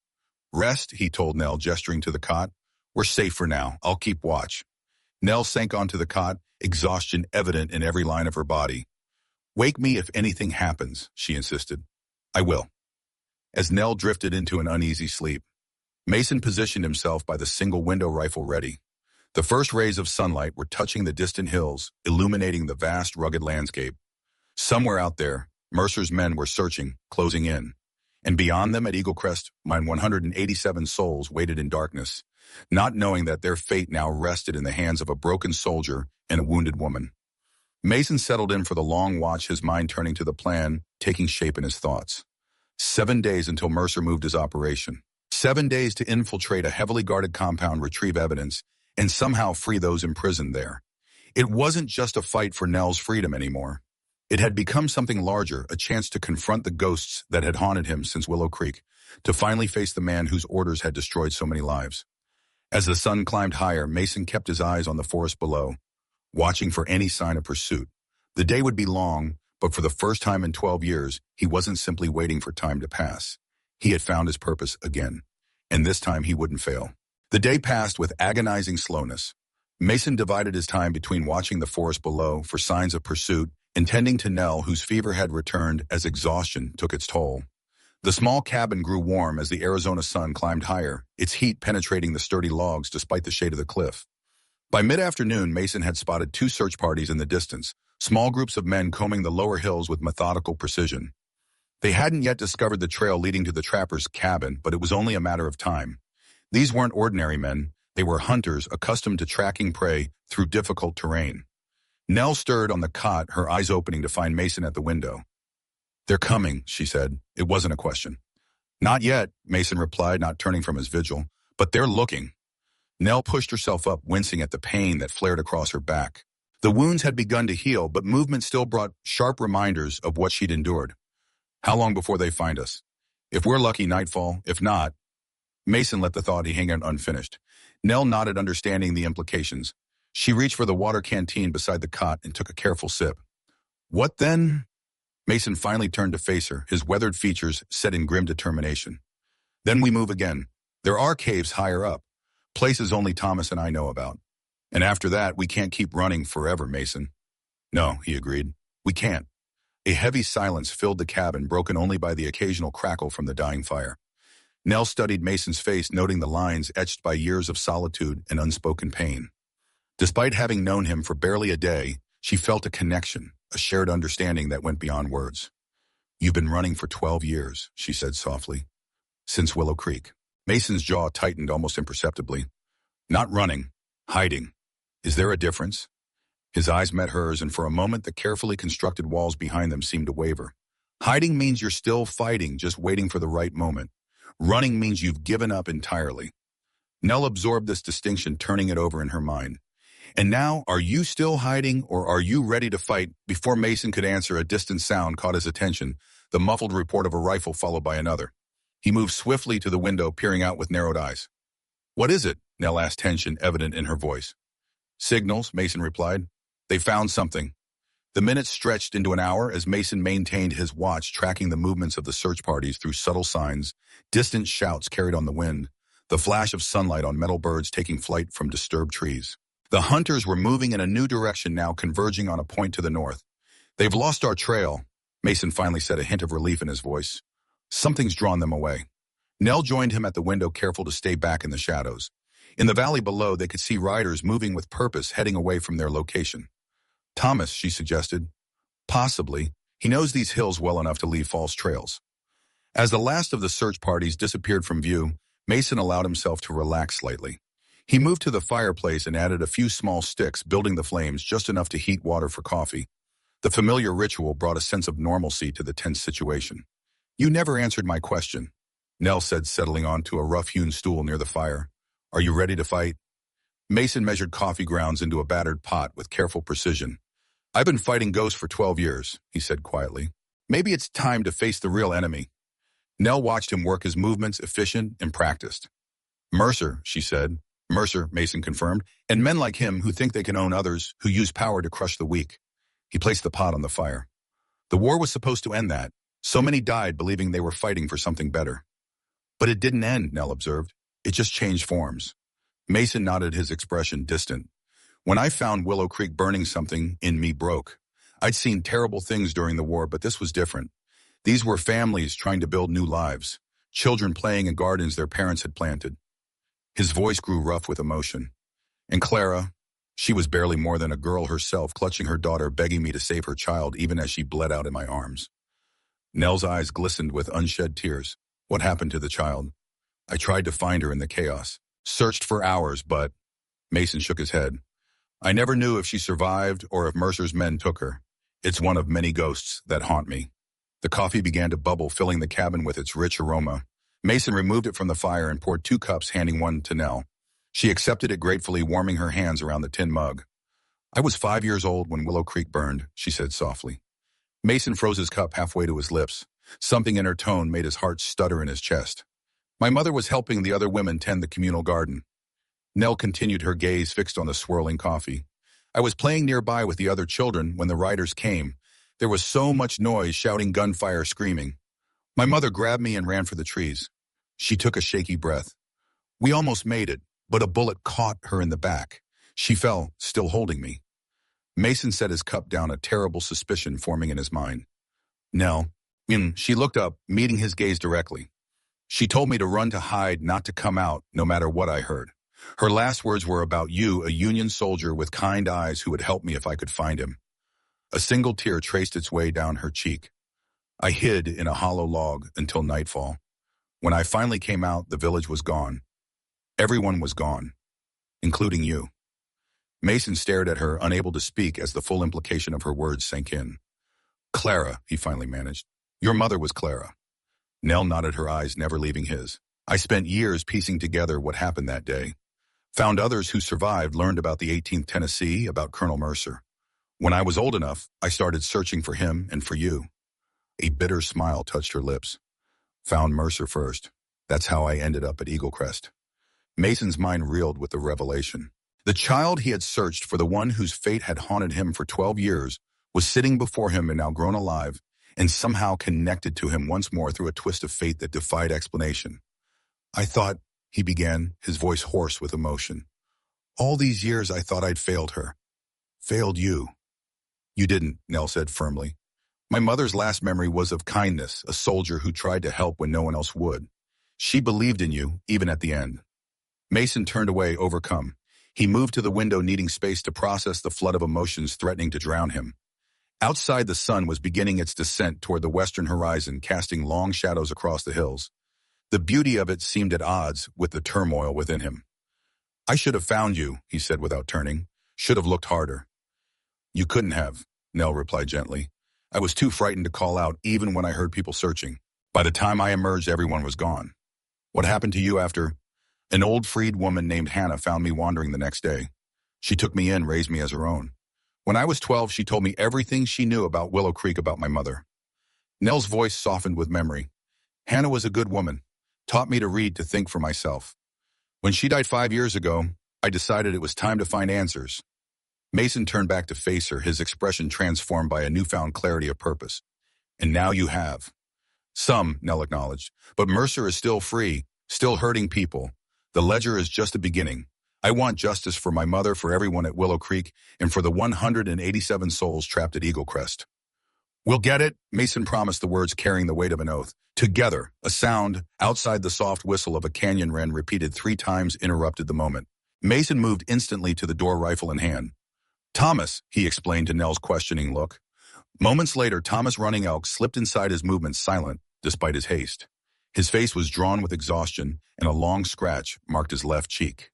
Rest, he told Nell, gesturing to the cot. We're safe for now. I'll keep watch. Nell sank onto the cot, exhaustion evident in every line of her body. Wake me if anything happens, she insisted. I will. As Nell drifted into an uneasy sleep, Mason positioned himself by the single window, rifle ready. The first rays of sunlight were touching the distant hills, illuminating the vast, rugged landscape. Somewhere out there, Mercer's men were searching, closing in. And beyond them at Eagle Crest, my 187 souls waited in darkness, not knowing that their fate now rested in the hands of a broken soldier and a wounded woman. Mason settled in for the long watch, his mind turning to the plan, taking shape in his thoughts. 7 days until Mercer moved his operation. 7 days to infiltrate a heavily guarded compound, retrieve evidence, and somehow free those imprisoned there. It wasn't just a fight for Nell's freedom anymore. It had become something larger, a chance to confront the ghosts that had haunted him since Willow Creek, to finally face the man whose orders had destroyed so many lives. As the sun climbed higher, Mason kept his eyes on the forest below, watching for any sign of pursuit. The day would be long, but for the first time in 12 years, he wasn't simply waiting for time to pass. He had found his purpose again, and this time he wouldn't fail. The day passed with agonizing slowness. Mason divided his time between watching the forest below for signs of pursuit and tending to Nell, whose fever had returned as exhaustion took its toll. The small cabin grew warm as the Arizona sun climbed higher, its heat penetrating the sturdy logs despite the shade of the cliff. By mid-afternoon, Mason had spotted 2 search parties in the distance, small groups of men combing the lower hills with methodical precision. They hadn't yet discovered the trail leading to the trapper's cabin, but it was only a matter of time. These weren't ordinary men. They were hunters accustomed to tracking prey through difficult terrain. Nell stirred on the cot, her eyes opening to find Mason at the window. "They're coming," she said. It wasn't a question. "Not yet," Mason replied, not turning from his vigil. "But they're looking." Nell pushed herself up, wincing at the pain that flared across her back. The wounds had begun to heal, but movement still brought sharp reminders of what she'd endured. "How long before they find us?" "If we're lucky, nightfall. If not—" Mason let the thought hang unfinished. Nell nodded, understanding the implications. She reached for the water canteen beside the cot and took a careful sip. "What then?" Mason finally turned to face her, his weathered features set in grim determination. "Then we move again. There are caves higher up, places only Thomas and I know about. And after that, we can't keep running forever, Mason." "No," he agreed. "We can't." A heavy silence filled the cabin, broken only by the occasional crackle from the dying fire. Nell studied Mason's face, noting the lines etched by years of solitude and unspoken pain. Despite having known him for barely a day, she felt a connection, a shared understanding that went beyond words. "You've been running for 12 years, she said softly. "Since Willow Creek." Mason's jaw tightened almost imperceptibly. "Not running, hiding. Is there a difference?" His eyes met hers, and for a moment the carefully constructed walls behind them seemed to waver. "Hiding means you're still fighting, just waiting for the right moment. Running means you've given up entirely." Nell absorbed this distinction, turning it over in her mind. "And now, are you still hiding, or are you ready to fight?" Before Mason could answer, a distant sound caught his attention, the muffled report of a rifle followed by another. He moved swiftly to the window, peering out with narrowed eyes. "What is it?" Nell asked, tension evident in her voice. "Signals," Mason replied. "They found something." The minutes stretched into an hour as Mason maintained his watch, tracking the movements of the search parties through subtle signs, distant shouts carried on the wind, the flash of sunlight on metal birds taking flight from disturbed trees. The hunters were moving in a new direction now, converging on a point to the north. "They've lost our trail," Mason finally said, a hint of relief in his voice. "Something's drawn them away." Nell joined him at the window, careful to stay back in the shadows. In the valley below, they could see riders moving with purpose, heading away from their location. "Thomas," she suggested. "Possibly. He knows these hills well enough to leave false trails." As the last of the search parties disappeared from view, Mason allowed himself to relax slightly. He moved to the fireplace and added a few small sticks, building the flames just enough to heat water for coffee. The familiar ritual brought a sense of normalcy to the tense situation. "You never answered my question," Nell said, settling onto a rough-hewn stool near the fire. "Are you ready to fight?" Mason measured coffee grounds into a battered pot with careful precision. "I've been fighting ghosts for 12 years, he said quietly. "Maybe it's time to face the real enemy." Nell watched him work, his movements efficient and practiced. "Mercer," she said. "Mercer," Mason confirmed, "and men like him who think they can own others, who use power to crush the weak." He placed the pot on the fire. "The war was supposed to end that. So many died believing they were fighting for something better." "But it didn't end," Nell observed. "It just changed forms." Mason nodded, his expression distant. "When I found Willow Creek burning, something in me broke. I'd seen terrible things during the war, but this was different. These were families trying to build new lives, children playing in gardens their parents had planted." His voice grew rough with emotion. "And Clara, She was barely more than a girl herself, clutching her daughter, begging me to save her child even as she bled out in my arms. Nell's eyes glistened with unshed tears. What happened to the child? I tried to find her in the chaos. Searched for hours, but... Mason shook his head. I never knew if she survived or if Mercer's men took her. It's one of many ghosts that haunt me. The coffee began to bubble, filling the cabin with its rich aroma. Mason removed it from the fire and poured 2 cups, handing one to Nell. She accepted it gratefully, warming her hands around the tin mug. I was 5 years old when Willow Creek burned, she said softly. Mason froze his cup halfway to his lips. Something in her tone made his heart stutter in his chest. My mother was helping the other women tend the communal garden. Nell continued, her gaze fixed on the swirling coffee. I was playing nearby with the other children when the riders came. There was so much noise, shouting, gunfire, screaming. My mother grabbed me and ran for the trees. She took a shaky breath. We almost made it, but a bullet caught her in the back. She fell, still holding me. Mason set his cup down, a terrible suspicion forming in his mind. Nell. She looked up, meeting his gaze directly. She told me to run, to hide, not to come out, no matter what I heard. Her last words were about you, a Union soldier with kind eyes who would help me if I could find him. A single tear traced its way down her cheek. I hid in a hollow log until nightfall. When I finally came out, the village was gone. Everyone was gone, including you. Mason stared at her, unable to speak as the full implication of her words sank in. Clara, he finally managed. Your mother was Clara. Nell nodded, her eyes never leaving his. I spent years piecing together what happened that day. Found others who survived, learned about the 18th Tennessee, about Colonel Mercer. When I was old enough, I started searching for him and for you. A bitter smile touched her lips. Found Mercer first. That's how I ended up at Eagle Crest. Mason's mind reeled with the revelation. The child he had searched for, the one whose fate had haunted him for 12 years, was sitting before him and now grown alive, and somehow connected to him once more through a twist of fate that defied explanation. I thought, he began, his voice hoarse with emotion. All these years I thought I'd failed her. Failed you. You didn't, Nell said firmly. My mother's last memory was of kindness, a soldier who tried to help when no one else would. She believed in you, even at the end. Mason turned away, overcome. He moved to the window, needing space to process the flood of emotions threatening to drown him. Outside, the sun was beginning its descent toward the western horizon, casting long shadows across the hills. The beauty of it seemed at odds with the turmoil within him. I should have found you, he said without turning. Should have looked harder. You couldn't have, Nell replied gently. I was too frightened to call out, even when I heard people searching. By the time I emerged, everyone was gone. What happened to you after? An old freed woman named Hannah found me wandering the next day. She took me in, raised me as her own. When I was 12, she told me everything she knew about Willow Creek, about my mother. Nell's voice softened with memory. Hannah was a good woman, taught me to read, to think for myself. When she died 5 years ago, I decided it was time to find answers. Mason turned back to face her, his expression transformed by a newfound clarity of purpose. And now you have. Some, Nell acknowledged, but Mercer is still free, still hurting people. The ledger is just a beginning. I want justice for my mother, for everyone at Willow Creek, and for the 187 souls trapped at Eagle Crest. We'll get it, Mason promised, the words carrying the weight of an oath. Together, a sound, outside the soft whistle of a canyon wren repeated 3 times, interrupted the moment. Mason moved instantly to the door, rifle in hand. Thomas, he explained to Nell's questioning look. Moments later, Thomas Running Elk slipped inside, his movements silent, despite his haste. His face was drawn with exhaustion, and a long scratch marked his left cheek.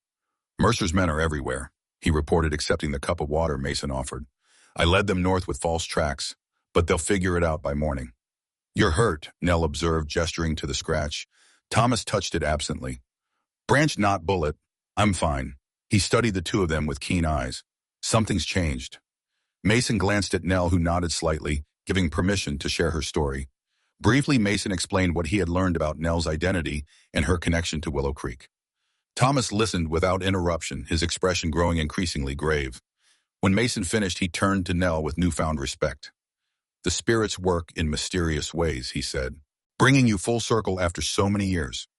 Mercer's men are everywhere, he reported, accepting the cup of water Mason offered. I led them north with false tracks, but they'll figure it out by morning. You're hurt, Nell observed, gesturing to the scratch. Thomas touched it absently. Branch, not bullet. I'm fine. He studied the two of them with keen eyes. Something's changed. Mason glanced at Nell, who nodded slightly, giving permission to share her story. Briefly, Mason explained what he had learned about Nell's identity and her connection to Willow Creek. Thomas listened without interruption, his expression growing increasingly grave. When Mason finished, he turned to Nell with newfound respect. The spirits work in mysterious ways, he said, bringing you full circle after so many years.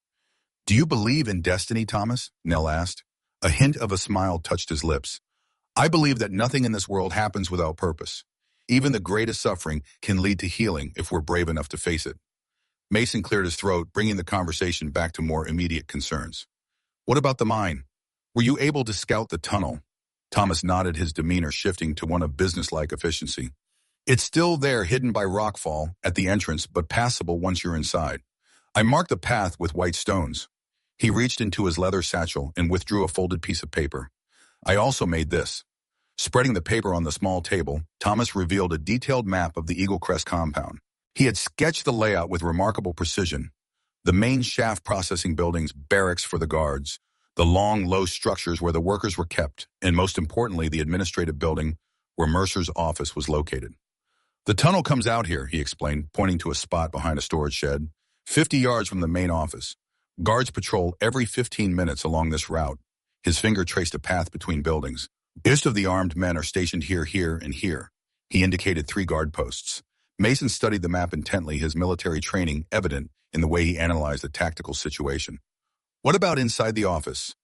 Do you believe in destiny, Thomas? Nell asked. A hint of a smile touched his lips. I believe that nothing in this world happens without purpose. Even the greatest suffering can lead to healing if we're brave enough to face it. Mason cleared his throat, bringing the conversation back to more immediate concerns. What about the mine? Were you able to scout the tunnel? Thomas nodded, his demeanor shifting to one of businesslike efficiency. It's still there, hidden by rockfall at the entrance, but passable once you're inside. I marked the path with white stones. He reached into his leather satchel and withdrew a folded piece of paper. I also made this. Spreading the paper on the small table, Thomas revealed a detailed map of the Eagle Crest compound. He had sketched the layout with remarkable precision. The main shaft processing buildings, barracks for the guards, the long, low structures where the workers were kept, and most importantly, the administrative building where Mercer's office was located. The tunnel comes out here, he explained, pointing to a spot behind a storage shed, 50 yards from the main office. Guards patrol every 15 minutes along this route. His finger traced a path between buildings. Most of the armed men are stationed here, here, and here. He indicated 3 guard posts. Mason studied the map intently, his military training evident in the way he analyzed the tactical situation. What about inside the office?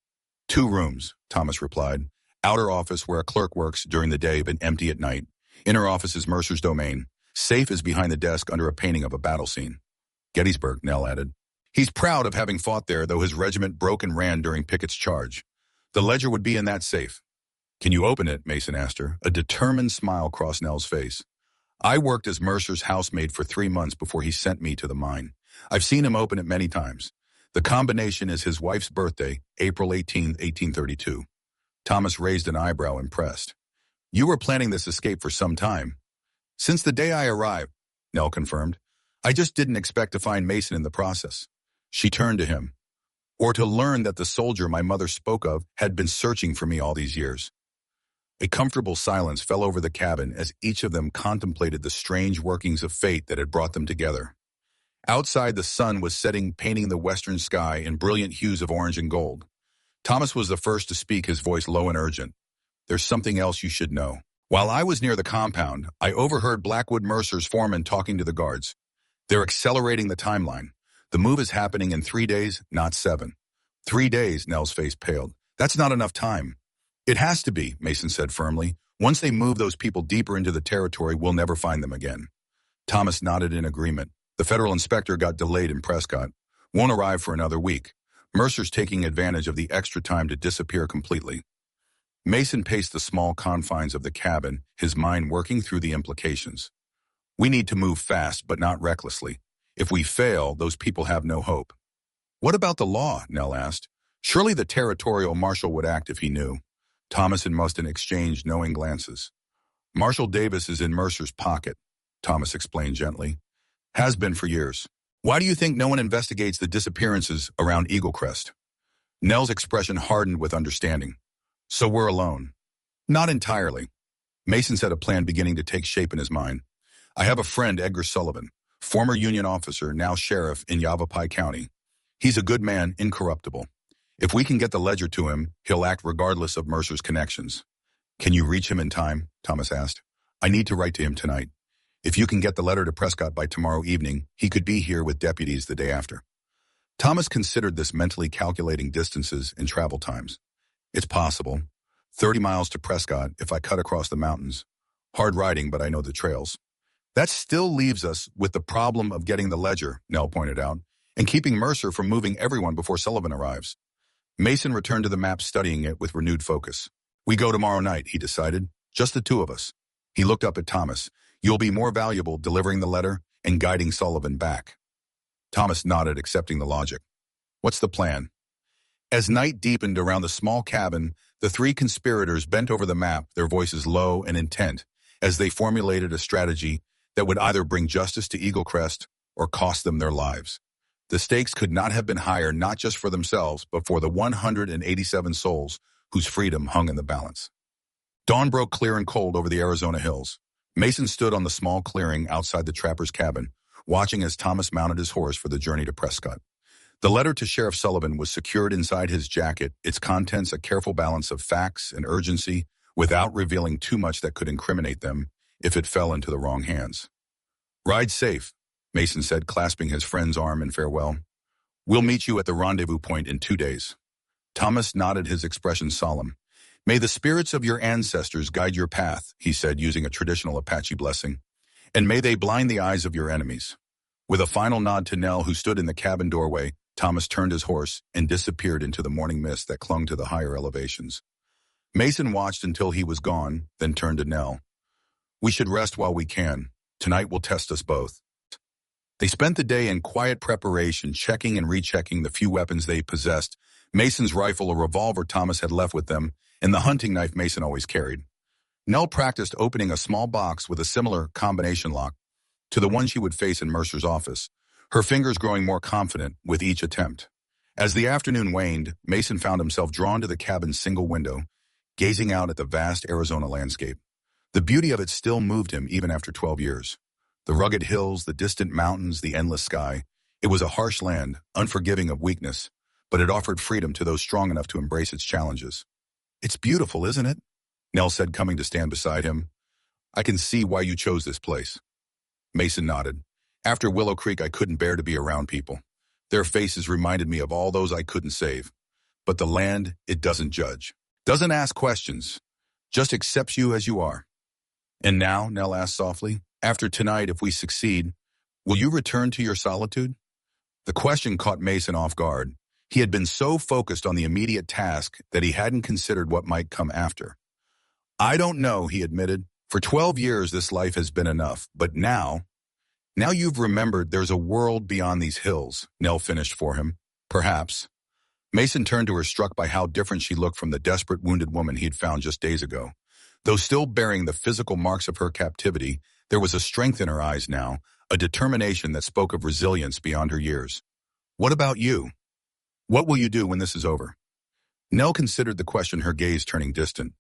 2 rooms, Thomas replied. Outer office where a clerk works during the day but empty at night. Inner office is Mercer's domain. Safe is behind the desk under a painting of a battle scene. Gettysburg, Nell added. He's proud of having fought there, though his regiment broke and ran during Pickett's charge. The ledger would be in that safe. Can you open it? Mason asked her. A determined smile crossed Nell's face. I worked as Mercer's housemaid for 3 months before he sent me to the mine. I've seen him open it many times. The combination is his wife's birthday, April 18, 1832. Thomas raised an eyebrow, impressed. You were planning this escape for some time. Since the day I arrived, Nell confirmed. I just didn't expect to find Mason in the process. She turned to him. Or to learn that the soldier my mother spoke of had been searching for me all these years. A comfortable silence fell over the cabin as each of them contemplated the strange workings of fate that had brought them together. Outside, the sun was setting, painting the western sky in brilliant hues of orange and gold. Thomas was the first to speak, his voice low and urgent. There's something else you should know. While I was near the compound, I overheard Blackwood Mercer's foreman talking to the guards. They're accelerating the timeline. The move is happening in 3 days, not 7. 3 days, Nell's face paled. That's not enough time. It has to be, Mason said firmly. Once they move those people deeper into the territory, we'll never find them again. Thomas nodded in agreement. The federal inspector got delayed in Prescott. Won't arrive for another week. Mercer's taking advantage of the extra time to disappear completely. Mason paced the small confines of the cabin, his mind working through the implications. We need to move fast, but not recklessly. If we fail, those people have no hope. What about the law? Nell asked. Surely the territorial marshal would act if he knew. Thomas and Mustin exchanged knowing glances. Marshal Davis is in Mercer's pocket, Thomas explained gently. Has been for years. Why do you think no one investigates the disappearances around Eagle Crest? Nell's expression hardened with understanding. So we're alone. Not entirely. Mason said, a plan beginning to take shape in his mind. I have a friend, Edgar Sullivan, former Union officer, now sheriff in Yavapai County. He's a good man, incorruptible. If we can get the ledger to him, he'll act regardless of Mercer's connections. Can you reach him in time? Thomas asked. I need to write to him tonight. If you can get the letter to Prescott by tomorrow evening, he could be here with deputies the day after. Thomas considered this, mentally calculating distances and travel times. It's possible. 30 miles to Prescott if I cut across the mountains. Hard riding, but I know the trails. That still leaves us with the problem of getting the ledger, Nell pointed out, and keeping Mercer from moving everyone before Sullivan arrives. Mason returned to the map, studying it with renewed focus. We go tomorrow night, he decided. Just the 2 of us. He looked up at Thomas. You'll be more valuable delivering the letter and guiding Sullivan back. Thomas nodded, accepting the logic. What's the plan? As night deepened around the small cabin, the 3 conspirators bent over the map, their voices low and intent, as they formulated a strategy that would either bring justice to Eagle Crest or cost them their lives. The stakes could not have been higher, not just for themselves, but for the 187 souls whose freedom hung in the balance. Dawn broke clear and cold over the Arizona hills. Mason stood on the small clearing outside the trapper's cabin, watching as Thomas mounted his horse for the journey to Prescott. The letter to Sheriff Sullivan was secured inside his jacket, its contents a careful balance of facts and urgency, without revealing too much that could incriminate them if it fell into the wrong hands. Ride safe, Mason said, clasping his friend's arm in farewell. We'll meet you at the rendezvous point in 2 days. Thomas nodded, his expression solemn. May the spirits of your ancestors guide your path, he said, using a traditional Apache blessing. And may they blind the eyes of your enemies. With a final nod to Nell, who stood in the cabin doorway, Thomas turned his horse and disappeared into the morning mist that clung to the higher elevations. Mason watched until he was gone, then turned to Nell. We should rest while we can. Tonight will test us both. They spent the day in quiet preparation, checking and rechecking the few weapons they possessed. Mason's rifle, a revolver Thomas had left with them, and the hunting knife Mason always carried. Nell practiced opening a small box with a similar combination lock to the one she would face in Mercer's office, her fingers growing more confident with each attempt. As the afternoon waned, Mason found himself drawn to the cabin's single window, gazing out at the vast Arizona landscape. The beauty of it still moved him even after 12 years. The rugged hills, the distant mountains, the endless sky. It was a harsh land, unforgiving of weakness, but it offered freedom to those strong enough to embrace its challenges. It's beautiful, isn't it? Nell said, coming to stand beside him. I can see why you chose this place. Mason nodded. After Willow Creek, I couldn't bear to be around people. Their faces reminded me of all those I couldn't save. But the land, it doesn't judge. Doesn't ask questions. Just accepts you as you are. And now, Nell asked softly, after tonight, if we succeed, will you return to your solitude? The question caught Mason off guard. He had been so focused on the immediate task that he hadn't considered what might come after. I don't know, he admitted. For 12 years, this life has been enough. But now you've remembered there's a world beyond these hills, Nell finished for him. Perhaps. Mason turned to her, struck by how different she looked from the desperate, wounded woman he'd found just days ago. Though still bearing the physical marks of her captivity, there was a strength in her eyes now, a determination that spoke of resilience beyond her years. What about you? What will you do when this is over? Nell considered the question, her gaze turning distant.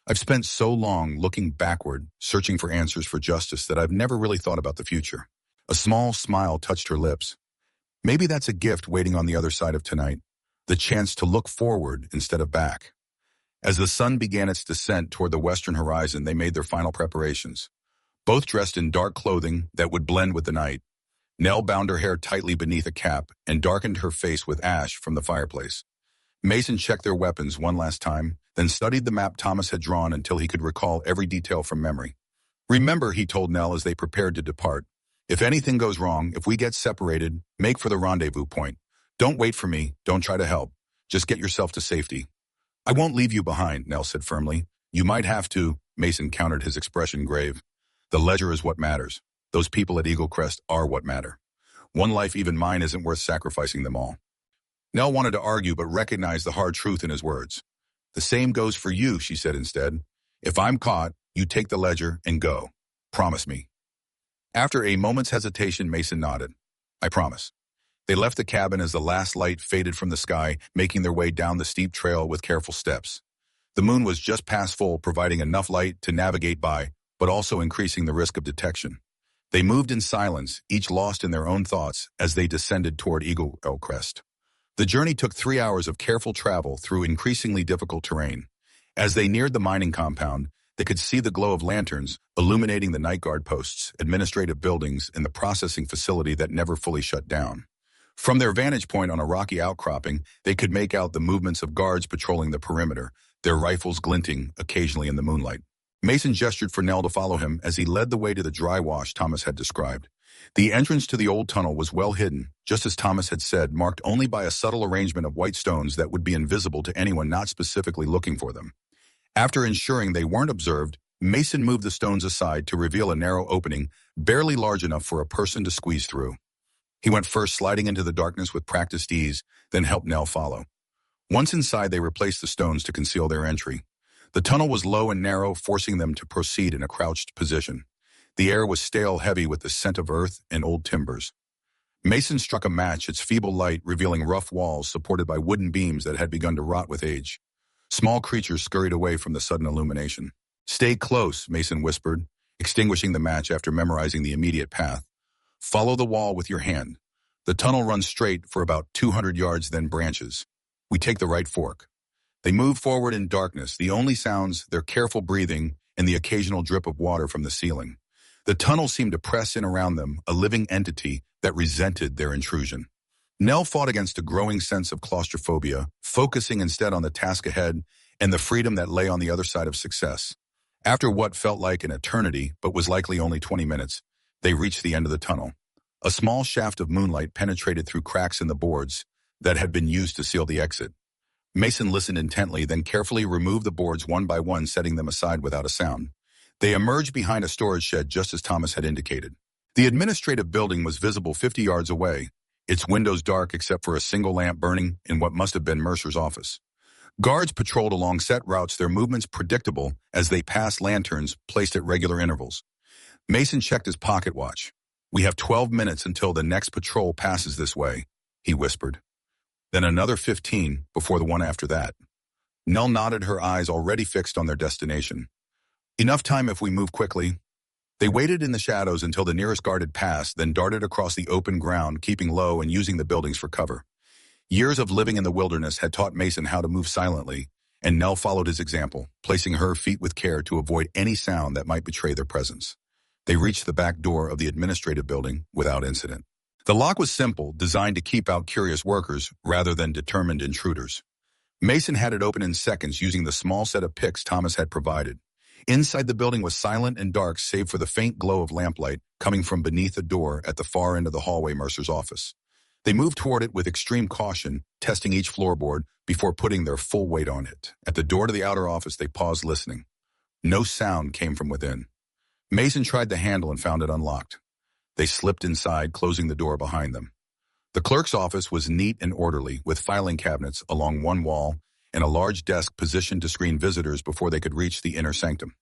I've spent so long looking backward, searching for answers for justice, that I've never really thought about the future. A small smile touched her lips. Maybe that's a gift waiting on the other side of tonight, the chance to look forward instead of back. As the sun began its descent toward the western horizon, they made their final preparations. Both dressed in dark clothing that would blend with the night. Nell bound her hair tightly beneath a cap and darkened her face with ash from the fireplace. Mason checked their weapons one last time, then studied the map Thomas had drawn until he could recall every detail from memory. Remember, he told Nell as they prepared to depart, if anything goes wrong, if we get separated, make for the rendezvous point. Don't wait for me, don't try to help. Just get yourself to safety. I won't leave you behind, Nell said firmly. You might have to, Mason countered, his expression grave. The ledger is what matters. Those people at Eagle Crest are what matter. One life, even mine, isn't worth sacrificing them all. Nell wanted to argue, but recognized the hard truth in his words. The same goes for you, she said instead. If I'm caught, you take the ledger and go. Promise me. After a moment's hesitation, Mason nodded. I promise. They left the cabin as the last light faded from the sky, making their way down the steep trail with careful steps. The moon was just past full, providing enough light to navigate by, but also increasing the risk of detection. They moved in silence, each lost in their own thoughts as they descended toward Eagle Crest. The journey took 3 hours of careful travel through increasingly difficult terrain. As they neared the mining compound, they could see the glow of lanterns illuminating the night guard posts, administrative buildings, and the processing facility that never fully shut down. From their vantage point on a rocky outcropping, they could make out the movements of guards patrolling the perimeter, their rifles glinting occasionally in the moonlight. Mason gestured for Nell to follow him as he led the way to the dry wash Thomas had described. The entrance to the old tunnel was well hidden, just as Thomas had said, marked only by a subtle arrangement of white stones that would be invisible to anyone not specifically looking for them. After ensuring they weren't observed, Mason moved the stones aside to reveal a narrow opening, barely large enough for a person to squeeze through. He went first, sliding into the darkness with practiced ease, then helped Nell follow. Once inside, they replaced the stones to conceal their entry. The tunnel was low and narrow, forcing them to proceed in a crouched position. The air was stale, heavy with the scent of earth and old timbers. Mason struck a match, its feeble light revealing rough walls supported by wooden beams that had begun to rot with age. Small creatures scurried away from the sudden illumination. Stay close, Mason whispered, extinguishing the match after memorizing the immediate path. Follow the wall with your hand. The tunnel runs straight for about 200 yards, then branches. We take the right fork. They moved forward in darkness, the only sounds their careful breathing and the occasional drip of water from the ceiling. The tunnel seemed to press in around them, a living entity that resented their intrusion. Nell fought against a growing sense of claustrophobia, focusing instead on the task ahead and the freedom that lay on the other side of success. After what felt like an eternity, but was likely only 20 minutes, they reached the end of the tunnel. A small shaft of moonlight penetrated through cracks in the boards that had been used to seal the exit. Mason listened intently, then carefully removed the boards one by one, setting them aside without a sound. They emerged behind a storage shed just as Thomas had indicated. The administrative building was visible 50 yards away, its windows dark except for a single lamp burning in what must have been Mercer's office. Guards patrolled along set routes, their movements predictable as they passed lanterns placed at regular intervals. Mason checked his pocket watch. "We have 12 minutes until the next patrol passes this way," he whispered. "Then another 15 before the one after that." Nell nodded, her eyes already fixed on their destination. "Enough time if we move quickly." They waited in the shadows until the nearest guard had passed, then darted across the open ground, keeping low and using the buildings for cover. Years of living in the wilderness had taught Mason how to move silently, and Nell followed his example, placing her feet with care to avoid any sound that might betray their presence. They reached the back door of the administrative building without incident. The lock was simple, designed to keep out curious workers rather than determined intruders. Mason had it open in seconds using the small set of picks Thomas had provided. Inside the building was silent and dark save for the faint glow of lamplight coming from beneath a door at the far end of the hallway, Mercer's office. They moved toward it with extreme caution, testing each floorboard before putting their full weight on it. At the door to the outer office, they paused, listening. No sound came from within. Mason tried the handle and found it unlocked. They slipped inside, closing the door behind them. The clerk's office was neat and orderly, with filing cabinets along one wall and a large desk positioned to screen visitors before they could reach the inner sanctum.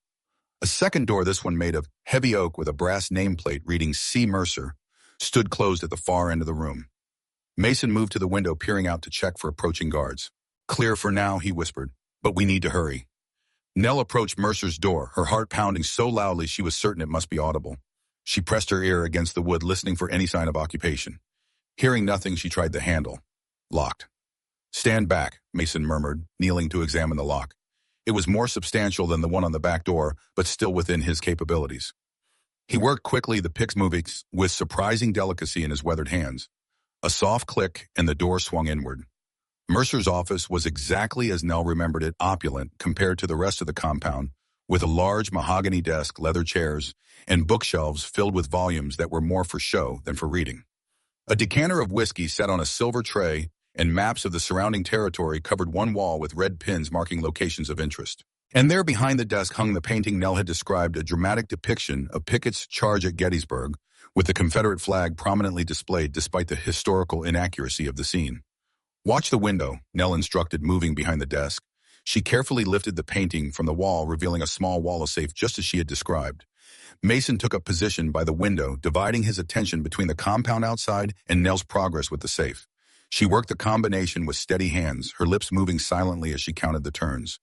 A second door, this one made of heavy oak with a brass nameplate reading C. Mercer, stood closed at the far end of the room. Mason moved to the window, peering out to check for approaching guards. "Clear for now," he whispered, "but we need to hurry." Nell approached Mercer's door, her heart pounding so loudly she was certain it must be audible. She pressed her ear against the wood, listening for any sign of occupation. Hearing nothing, she tried the handle. Locked. "Stand back," Mason murmured, kneeling to examine the lock. It was more substantial than the one on the back door, but still within his capabilities. He worked quickly, the picks moving with surprising delicacy in his weathered hands. A soft click, and the door swung inward. Mercer's office was exactly as Nell remembered it, opulent compared to the rest of the compound, with a large mahogany desk, leather chairs, and bookshelves filled with volumes that were more for show than for reading. A decanter of whiskey sat on a silver tray, and maps of the surrounding territory covered one wall with red pins marking locations of interest. And there behind the desk hung the painting Nell had described, a dramatic depiction of Pickett's charge at Gettysburg, with the Confederate flag prominently displayed despite the historical inaccuracy of the scene. "Watch the window," Nell instructed, moving behind the desk. She carefully lifted the painting from the wall, revealing a small wall of safe just as she had described. Mason took up position by the window, dividing his attention between the compound outside and Nell's progress with the safe. She worked the combination with steady hands, her lips moving silently as she counted the turns.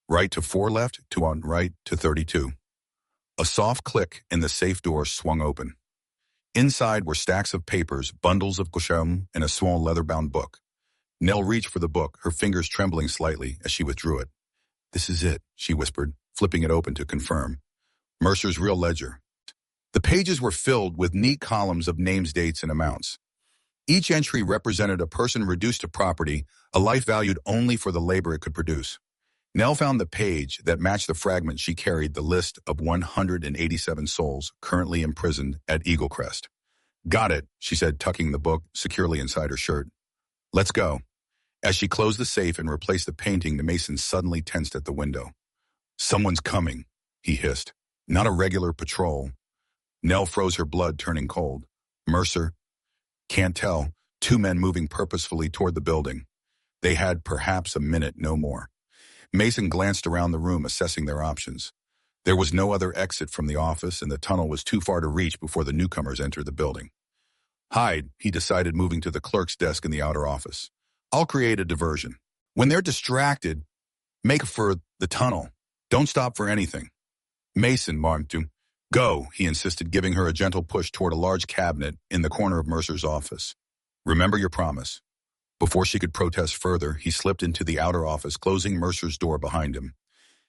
Right to 4 left, to on right to 32. A soft click and the safe door swung open. Inside were stacks of papers, bundles of caution, and a small leather-bound book. Nell reached for the book, her fingers trembling slightly as she withdrew it. "This is it," she whispered, flipping it open to confirm. Mercer's real ledger. The pages were filled with neat columns of names, dates, and amounts. Each entry represented a person reduced to property, a life valued only for the labor it could produce. Nell found the page that matched the fragment she carried, the list of 187 souls currently imprisoned at Eaglecrest. "Got it," she said, tucking the book securely inside her shirt. "Let's go." As she closed the safe and replaced the painting, the Mason suddenly tensed at the window. "Someone's coming," he hissed. "Not a regular patrol." Nell froze, her blood turning cold. "Mercer?" "Can't tell." 2 men moving purposefully toward the building. They had perhaps a minute, no more. Mason glanced around the room, assessing their options. There was no other exit from the office, and the tunnel was too far to reach before the newcomers entered the building. "Hide," he decided, moving to the clerk's desk in the outer office. "I'll create a diversion. When they're distracted, make for the tunnel. Don't stop for anything." "Mason, Marmtu, go," he insisted, giving her a gentle push toward a large cabinet in the corner of Mercer's office. "Remember your promise." Before she could protest further, he slipped into the outer office, closing Mercer's door behind him.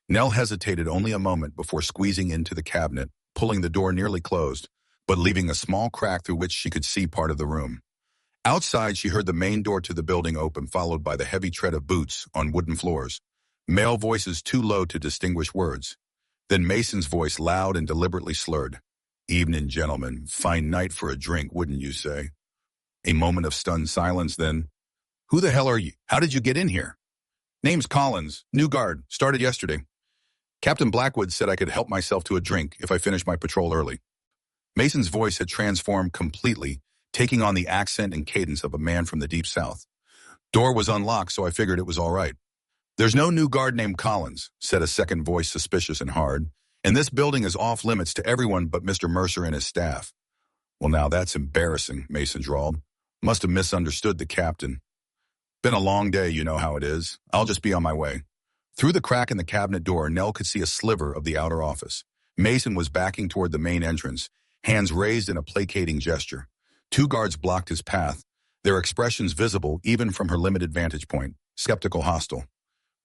Nell hesitated only a moment before squeezing into the cabinet, pulling the door nearly closed, but leaving a small crack through which she could see part of the room. Outside, she heard the main door to the building open, followed by the heavy tread of boots on wooden floors. Male voices too low to distinguish words. Then Mason's voice, loud and deliberately slurred. "Evening, gentlemen. Fine night for a drink, wouldn't you say?" A moment of stunned silence, then, "Who the hell are you? How did you get in here?" Name's Collins. New guard. Started yesterday. Captain Blackwood said I could help myself to a drink if I finished my patrol early. Mason's voice had transformed completely, taking on the accent and cadence of a man from the deep south. Door was unlocked, so I figured it was all right. There's no new guard named Collins, said a second voice, suspicious and hard, and this building is off limits to everyone but Mr. Mercer and his staff. Well, now that's embarrassing, Mason drawled. Must have misunderstood the captain. Been a long day, you know how it is. I'll just be on my way. Through the crack in the cabinet door, Nell could see a sliver of the outer office. Mason was backing toward the main entrance, hands raised in a placating gesture. Two guards blocked his path, their expressions visible even from her limited vantage point, skeptical, hostile.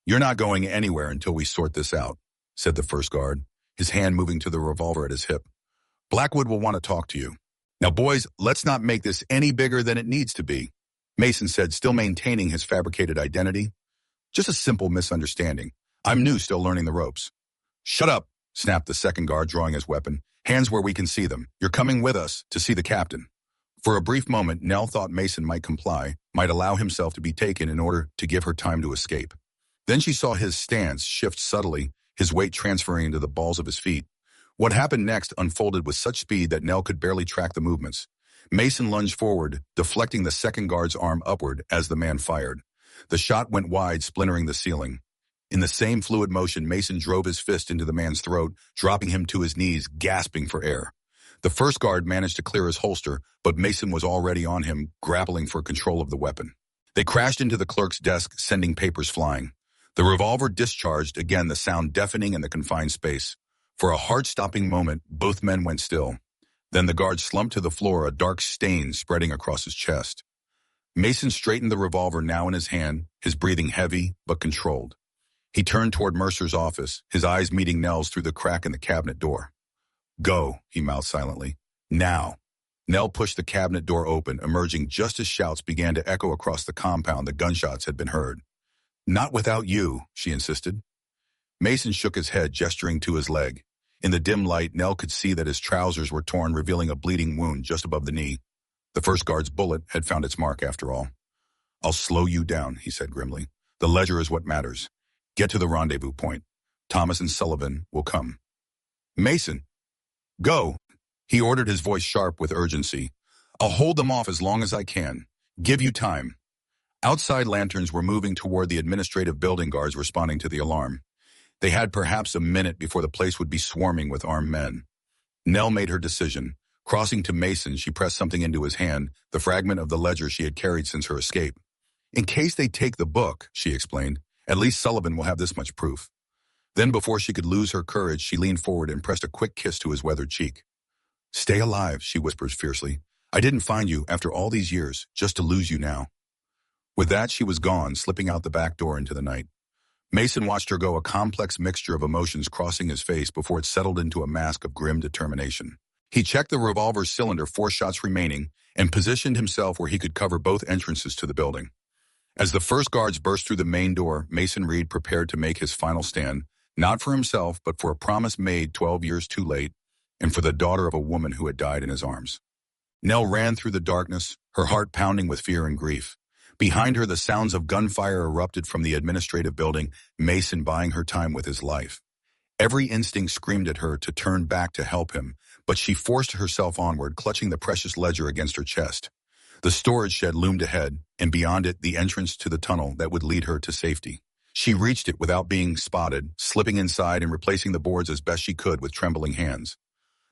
You're not going anywhere until we sort this out, said the first guard, his hand moving to the revolver at his hip. Blackwood will want to talk to you. Now, boys, let's not make this any bigger than it needs to be, Mason said, still maintaining his fabricated identity. Just a simple misunderstanding. I'm new, still learning the ropes. Shut up, snapped the second guard, drawing his weapon. Hands where we can see them. You're coming with us to see the captain. For a brief moment, Nell thought Mason might comply, might allow himself to be taken in order to give her time to escape. Then she saw his stance shift subtly, his weight transferring into the balls of his feet. What happened next unfolded with such speed that Nell could barely track the movements. Mason lunged forward, deflecting the second guard's arm upward as the man fired. The shot went wide, splintering the ceiling. In the same fluid motion, Mason drove his fist into the man's throat, dropping him to his knees, gasping for air. The first guard managed to clear his holster, but Mason was already on him, grappling for control of the weapon. They crashed into the clerk's desk, sending papers flying. The revolver discharged, again the sound deafening in the confined space. For a heart-stopping moment, both men went still. Then the guard slumped to the floor, a dark stain spreading across his chest. Mason straightened the revolver now in his hand, his breathing heavy but controlled. He turned toward Mercer's office, his eyes meeting Nell's through the crack in the cabinet door. Go, he mouthed silently. Now. Nell pushed the cabinet door open, emerging just as shouts began to echo across the compound. The gunshots had been heard. Not without you, she insisted. Mason shook his head, gesturing to his leg. In the dim light, Nell could see that his trousers were torn, revealing a bleeding wound just above the knee. The first guard's bullet had found its mark after all. I'll slow you down, he said grimly. The ledger is what matters. Get to the rendezvous point. Thomas and Sullivan will come. Mason, go, he ordered, his voice sharp with urgency. I'll hold them off as long as I can. Give you time. Outside lanterns were moving toward the administrative building, guards responding to the alarm. They had perhaps a minute before the place would be swarming with armed men. Nell made her decision. Crossing to Mason, she pressed something into his hand, the fragment of the ledger she had carried since her escape. In case they take the book, she explained, at least Sullivan will have this much proof. Then, before she could lose her courage, she leaned forward and pressed a quick kiss to his weathered cheek. Stay alive, she whispered fiercely. I didn't find you, after all these years, just to lose you now. With that, she was gone, slipping out the back door into the night. Mason watched her go, a complex mixture of emotions crossing his face before it settled into a mask of grim determination. He checked the revolver's cylinder, 4 shots remaining, and positioned himself where he could cover both entrances to the building. As the first guards burst through the main door, Mason Reed prepared to make his final stand, not for himself, but for a promise made 12 years too late, and for the daughter of a woman who had died in his arms. Nell ran through the darkness, her heart pounding with fear and grief. Behind her, the sounds of gunfire erupted from the administrative building, Mason buying her time with his life. Every instinct screamed at her to turn back to help him, but she forced herself onward, clutching the precious ledger against her chest. The storage shed loomed ahead, and beyond it, the entrance to the tunnel that would lead her to safety. She reached it without being spotted, slipping inside and replacing the boards as best she could with trembling hands.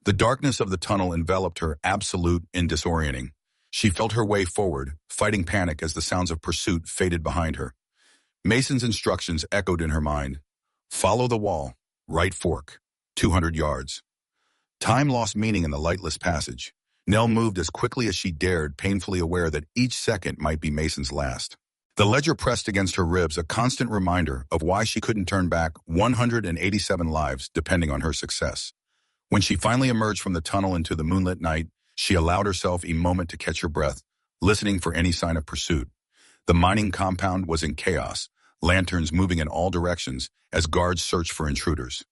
The darkness of the tunnel enveloped her, absolute and disorienting. She felt her way forward, fighting panic as the sounds of pursuit faded behind her. Mason's instructions echoed in her mind. Follow the wall, right fork, 200 yards. Time lost meaning in the lightless passage. Nell moved as quickly as she dared, painfully aware that each second might be Mason's last. The ledger pressed against her ribs, a constant reminder of why she couldn't turn back. 187 lives depending on her success. When she finally emerged from the tunnel into the moonlit night, she allowed herself a moment to catch her breath, listening for any sign of pursuit. The mining compound was in chaos, lanterns moving in all directions as guards searched for intruders.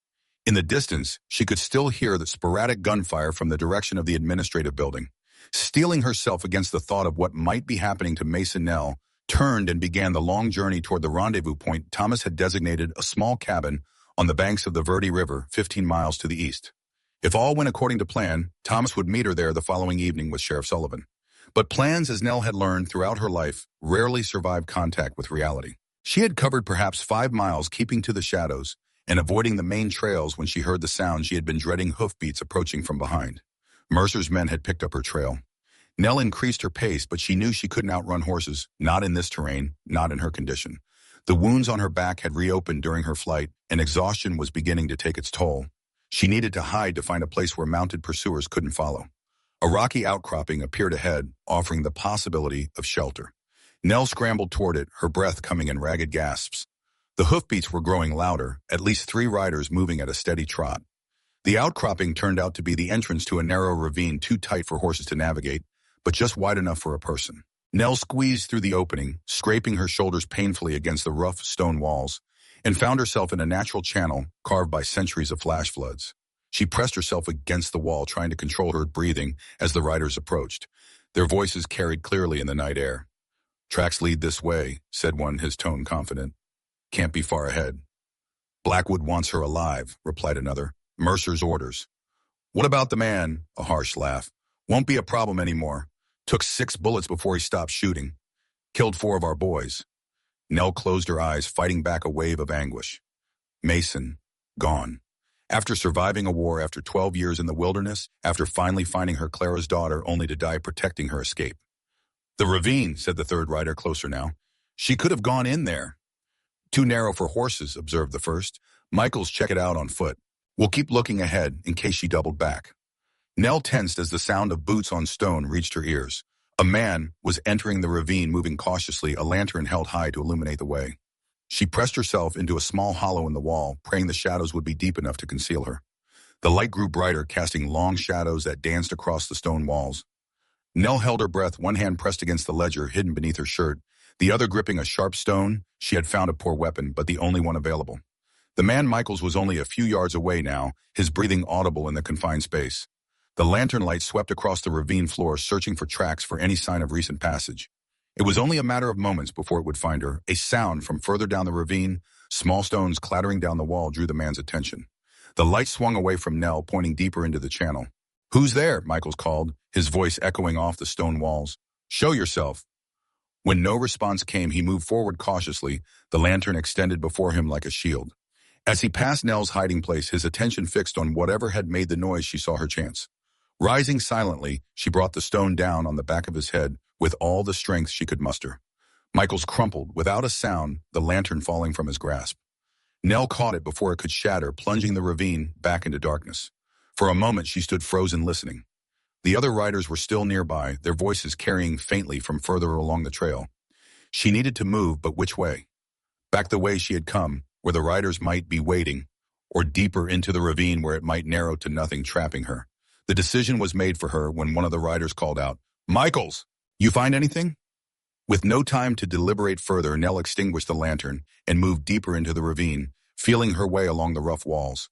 In the distance, she could still hear the sporadic gunfire from the direction of the administrative building. Steeling herself against the thought of what might be happening to Mason, Nell turned and began the long journey toward the rendezvous point Thomas had designated a small cabin on the banks of the Verde River, 15 miles to the east. If all went according to plan, Thomas would meet her there the following evening with Sheriff Sullivan. But plans, as Nell had learned throughout her life, rarely survived contact with reality. She had covered perhaps 5 miles, keeping to the shadows and avoiding the main trails when she heard the sound she had been dreading, hoofbeats approaching from behind. Mercer's men had picked up her trail. Nell increased her pace, but she knew she couldn't outrun horses, not in this terrain, not in her condition. The wounds on her back had reopened during her flight, and exhaustion was beginning to take its toll. She needed to hide to find a place where mounted pursuers couldn't follow. A rocky outcropping appeared ahead, offering the possibility of shelter. Nell scrambled toward it, her breath coming in ragged gasps. The hoofbeats were growing louder, at least 3 riders moving at a steady trot. The outcropping turned out to be the entrance to a narrow ravine too tight for horses to navigate, but just wide enough for a person. Nell squeezed through the opening, scraping her shoulders painfully against the rough stone walls, and found herself in a natural channel carved by centuries of flash floods. She pressed herself against the wall, trying to control her breathing as the riders approached. Their voices carried clearly in the night air. "Tracks lead this way," said one, his tone confident. "Can't be far ahead." "Blackwood wants her alive," replied another. "Mercer's orders." "What about the man?" A harsh laugh. "Won't be a problem anymore. Took 6 bullets before he stopped shooting. Killed 4 of our boys." Nell closed her eyes, fighting back a wave of anguish. Mason, gone. After surviving a war, after 12 years in the wilderness, after finally finding her, Clara's daughter, only to die protecting her escape. "The ravine," said the third rider, closer now. "She could have gone in there." "Too narrow for horses," observed the first. "Michaels, check it out on foot. We'll keep looking ahead in case she doubled back." Nell tensed as the sound of boots on stone reached her ears. A man was entering the ravine, moving cautiously, a lantern held high to illuminate the way. She pressed herself into a small hollow in the wall, praying the shadows would be deep enough to conceal her. The light grew brighter, casting long shadows that danced across the stone walls. Nell held her breath, one hand pressed against the ledger hidden beneath her shirt, the other gripping a sharp stone. She had found a poor weapon, but the only one available. The man Michaels was only a few yards away now, his breathing audible in the confined space. The lantern light swept across the ravine floor, searching for tracks, for any sign of recent passage. It was only a matter of moments before it would find her. A sound from further down the ravine, small stones clattering down the wall, drew the man's attention. The light swung away from Nell, pointing deeper into the channel. "Who's there?" Michaels called, his voice echoing off the stone walls. "Show yourself." When no response came, he moved forward cautiously, the lantern extended before him like a shield. As he passed Nell's hiding place, his attention fixed on whatever had made the noise. She saw her chance. Rising silently, she brought the stone down on the back of his head with all the strength she could muster. Michaels crumpled, without a sound, the lantern falling from his grasp. Nell caught it before it could shatter, plunging the ravine back into darkness. For a moment, she stood frozen, listening. The other riders were still nearby, their voices carrying faintly from further along the trail. She needed to move, but which way? Back the way she had come, where the riders might be waiting, or deeper into the ravine where it might narrow to nothing, trapping her. The decision was made for her when one of the riders called out, "Michaels, you find anything?" With no time to deliberate further, Nell extinguished the lantern and moved deeper into the ravine, feeling her way along the rough walls.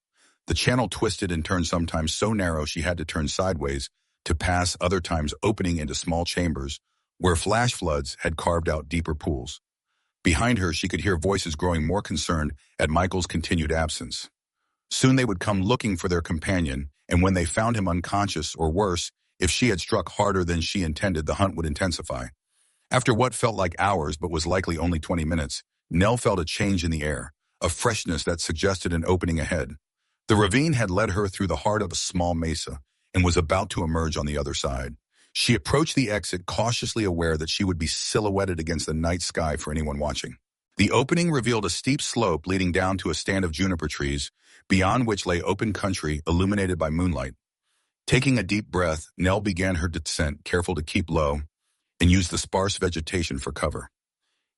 The channel twisted and turned, sometimes so narrow she had to turn sideways to pass, other times opening into small chambers where flash floods had carved out deeper pools. Behind her, she could hear voices growing more concerned at Michael's continued absence. Soon they would come looking for their companion, and when they found him unconscious, or worse, if she had struck harder than she intended, the hunt would intensify. After what felt like hours but was likely only 20 minutes, Nell felt a change in the air, a freshness that suggested an opening ahead. The ravine had led her through the heart of a small mesa and was about to emerge on the other side. She approached the exit, cautiously aware that she would be silhouetted against the night sky for anyone watching. The opening revealed a steep slope leading down to a stand of juniper trees, beyond which lay open country illuminated by moonlight. Taking a deep breath, Nell began her descent, careful to keep low and use the sparse vegetation for cover.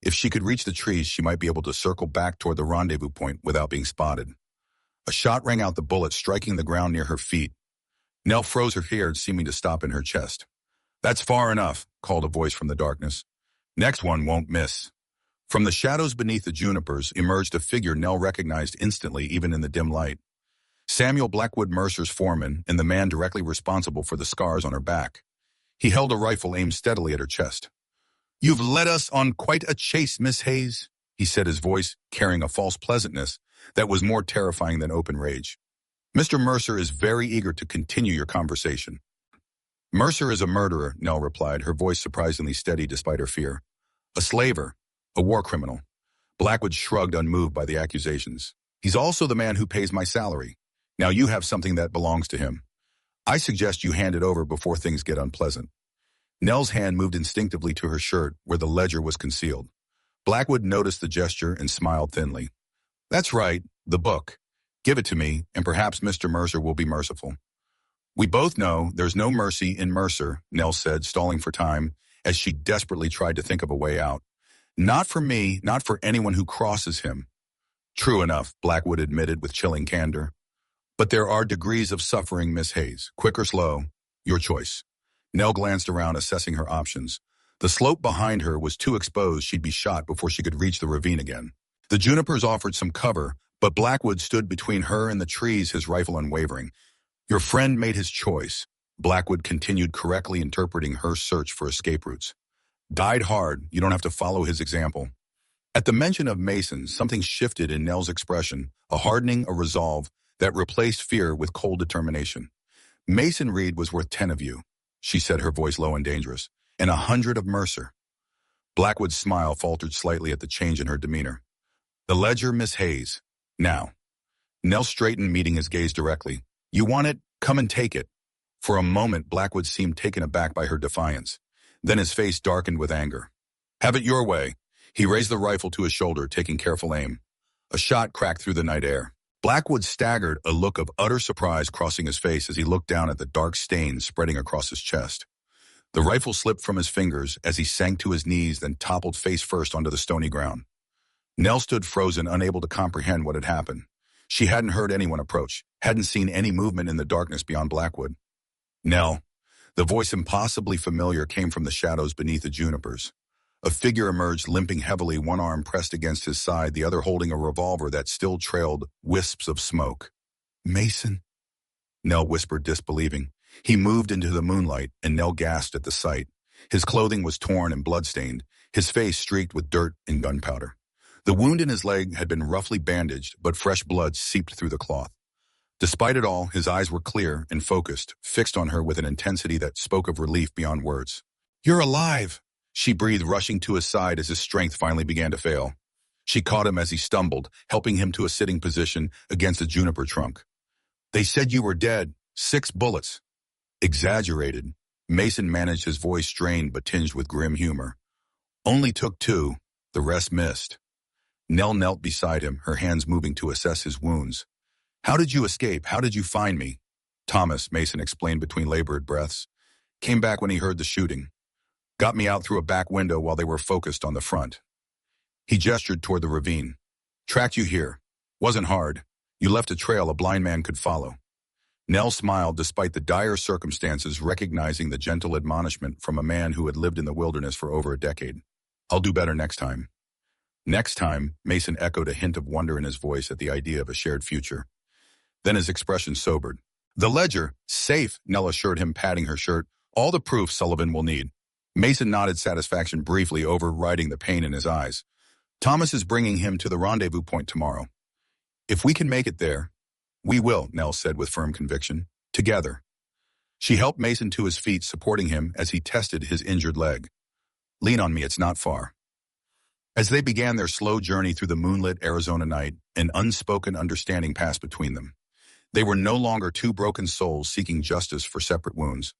If she could reach the trees, she might be able to circle back toward the rendezvous point without being spotted. A shot rang out, the bullet striking the ground near her feet. Nell froze, her hair seeming to stop in her chest. "That's far enough," called a voice from the darkness. "Next one won't miss." From the shadows beneath the junipers emerged a figure Nell recognized instantly, even in the dim light. Samuel Blackwood, Mercer's foreman, and the man directly responsible for the scars on her back. He held a rifle aimed steadily at her chest. You've led us on quite a chase, Miss Hayes, he said, his voice carrying a false pleasantness that was more terrifying than open rage. Mr. Mercer is very eager to continue your conversation. Mercer is a murderer, Nell replied, her voice surprisingly steady despite her fear. A slaver, a war criminal. Blackwood shrugged, unmoved by the accusations. He's also the man who pays my salary. Now you have something that belongs to him. I suggest you hand it over before things get unpleasant. Nell's hand moved instinctively to her shirt where the ledger was concealed. Blackwood noticed the gesture and smiled thinly. That's right, the book. Give it to me, and perhaps Mr. Mercer will be merciful. We both know there's no mercy in Mercer, Nell said, stalling for time as she desperately tried to think of a way out. Not for me, not for anyone who crosses him. True enough, Blackwood admitted with chilling candor. But there are degrees of suffering, Miss Hayes. Quick or slow, your choice. Nell glanced around, assessing her options. The slope behind her was too exposed she'd be shot before she could reach the ravine again. The junipers offered some cover, but Blackwood stood between her and the trees, his rifle unwavering. Your friend made his choice. Blackwood continued, correctly interpreting her search for escape routes. Died hard, you don't have to follow his example. At the mention of Mason, something shifted in Nell's expression, a hardening, a resolve that replaced fear with cold determination. Mason Reed was worth 10 of you, she said, her voice low and dangerous, and 100 of Mercer. Blackwood's smile faltered slightly at the change in her demeanor. The ledger, Miss Hayes. Now. Nell straightened, meeting his gaze directly. You want it? Come and take it. For a moment, Blackwood seemed taken aback by her defiance. Then his face darkened with anger. Have it your way. He raised the rifle to his shoulder, taking careful aim. A shot cracked through the night air. Blackwood staggered, a look of utter surprise crossing his face as he looked down at the dark stains spreading across his chest. The rifle slipped from his fingers as he sank to his knees, then toppled face first onto the stony ground. Nell stood frozen, unable to comprehend what had happened. She hadn't heard anyone approach, hadn't seen any movement in the darkness beyond Blackwood. Nell. The voice, impossibly familiar, came from the shadows beneath the junipers. A figure emerged, limping heavily, one arm pressed against his side, the other holding a revolver that still trailed wisps of smoke. Mason? Nell whispered, disbelieving. He moved into the moonlight, and Nell gasped at the sight. His clothing was torn and blood-stained, his face streaked with dirt and gunpowder. The wound in his leg had been roughly bandaged, but fresh blood seeped through the cloth. Despite it all, his eyes were clear and focused, fixed on her with an intensity that spoke of relief beyond words. You're alive, she breathed, rushing to his side as his strength finally began to fail. She caught him as he stumbled, helping him to a sitting position against a juniper trunk. They said you were dead. 6 bullets. Exaggerated. Mason managed, his voice strained but tinged with grim humor. Only took 2. The rest missed. Nell knelt beside him, her hands moving to assess his wounds. How did you escape? How did you find me? Thomas, Mason explained between labored breaths. Came back when he heard the shooting. Got me out through a back window while they were focused on the front. He gestured toward the ravine. Tracked you here. Wasn't hard. You left a trail a blind man could follow. Nell smiled despite the dire circumstances, recognizing the gentle admonishment from a man who had lived in the wilderness for over a decade. I'll do better next time. Next time, Mason echoed, a hint of wonder in his voice at the idea of a shared future. Then his expression sobered. The ledger, safe, Nell assured him, patting her shirt. All the proof Sullivan will need. Mason nodded satisfaction, briefly overriding the pain in his eyes. Thomas is bringing him to the rendezvous point tomorrow. If we can make it there, we will, Nell said with firm conviction. Together. She helped Mason to his feet, supporting him as he tested his injured leg. Lean on me, it's not far. As they began their slow journey through the moonlit Arizona night, an unspoken understanding passed between them. They were no longer 2 broken souls seeking justice for separate wounds.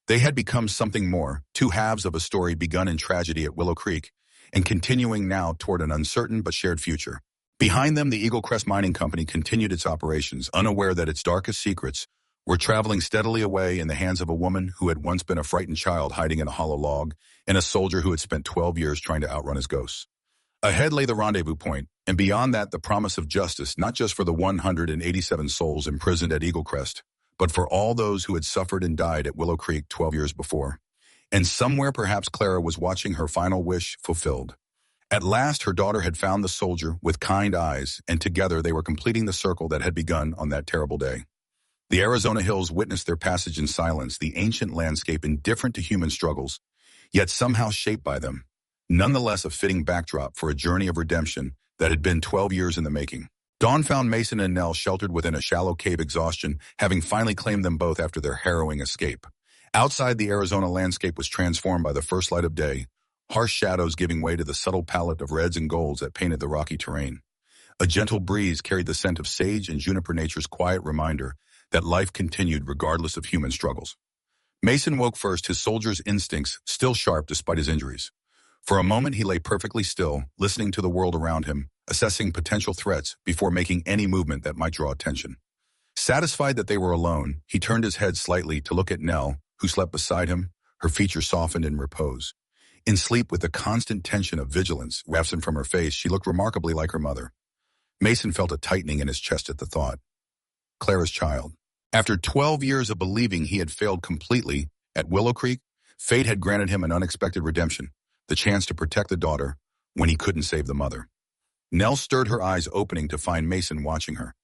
They had become something more, 2 halves of a story begun in tragedy at Willow Creek and continuing now toward an uncertain but shared future. Behind them, the Eagle Crest Mining Company continued its operations, unaware that its darkest secrets were traveling steadily away in the hands of a woman who had once been a frightened child hiding in a hollow log, and a soldier who had spent 12 years trying to outrun his ghosts. Ahead lay the rendezvous point, and beyond that the promise of justice, not just for the 187 souls imprisoned at Eagle Crest, but for all those who had suffered and died at Willow Creek 12 years before. And somewhere perhaps Clara was watching her final wish fulfilled. At last her daughter had found the soldier with kind eyes, and together they were completing the circle that had begun on that terrible day. The Arizona hills witnessed their passage in silence, the ancient landscape indifferent to human struggles, yet somehow shaped by them. nonetheless a fitting backdrop for a journey of redemption that had been 12 years in the making. Dawn found Mason and Nell sheltered within a shallow cave, exhaustion having finally claimed them both after their harrowing escape. Outside, the Arizona landscape was transformed by the first light of day, harsh shadows giving way to the subtle palette of reds and golds that painted the rocky terrain. A gentle breeze carried the scent of sage and juniper, nature's quiet reminder that life continued regardless of human struggles. Mason woke first, his soldier's instincts still sharp despite his injuries. For a moment he lay perfectly still, listening to the world around him, assessing potential threats before making any movement that might draw attention. Satisfied that they were alone, he turned his head slightly to look at Nell, who slept beside him, her features softened in repose. In sleep, with the constant tension of vigilance absent from her face, she looked remarkably like her mother. Mason felt a tightening in his chest at the thought. Clara's child. After 12 years of believing he had failed completely at Willow Creek, fate had granted him an unexpected redemption, the chance to protect the daughter when he couldn't save the mother. Nell stirred, her eyes opening to find Mason watching her.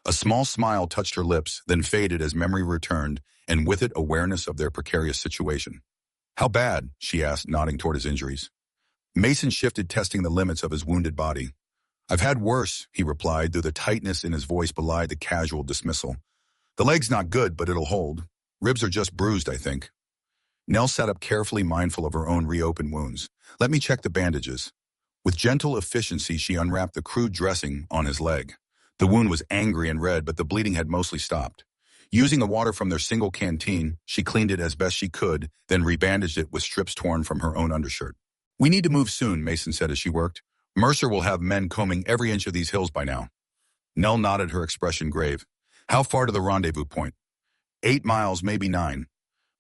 A small smile touched her lips, then faded as memory returned, and with it awareness of their precarious situation. How bad? She asked, nodding toward his injuries. Mason shifted, testing the limits of his wounded body. I've had worse, he replied, though the tightness in his voice belied the casual dismissal. The leg's not good, but it'll hold. Ribs are just bruised, I think. Nell sat up, carefully mindful of her own reopened wounds. Let me check the bandages. With gentle efficiency, she unwrapped the crude dressing on his leg. The wound was angry and red, but the bleeding had mostly stopped. Using the water from their single canteen, she cleaned it as best she could, then rebandaged it with strips torn from her own undershirt. We need to move soon, Mason said as she worked. Mercer will have men combing every inch of these hills by now. Nell nodded, her expression grave. How far to the rendezvous point? 8 miles, maybe 9.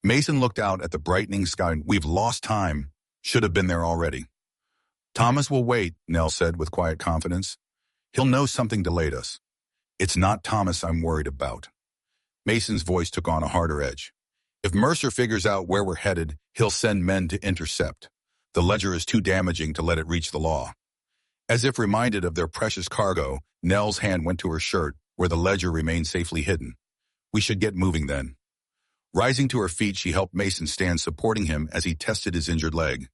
Mason looked out at the brightening sky. We've lost time. Should have been there already. Thomas will wait, Nell said with quiet confidence. He'll know something delayed us. It's not Thomas I'm worried about. Mason's voice took on a harder edge. If Mercer figures out where we're headed, he'll send men to intercept. The ledger is too damaging to let it reach the law. As if reminded of their precious cargo, Nell's hand went to her shirt, where the ledger remained safely hidden. We should get moving then. Rising to her feet, she helped Mason stand, supporting him as he tested his injured leg.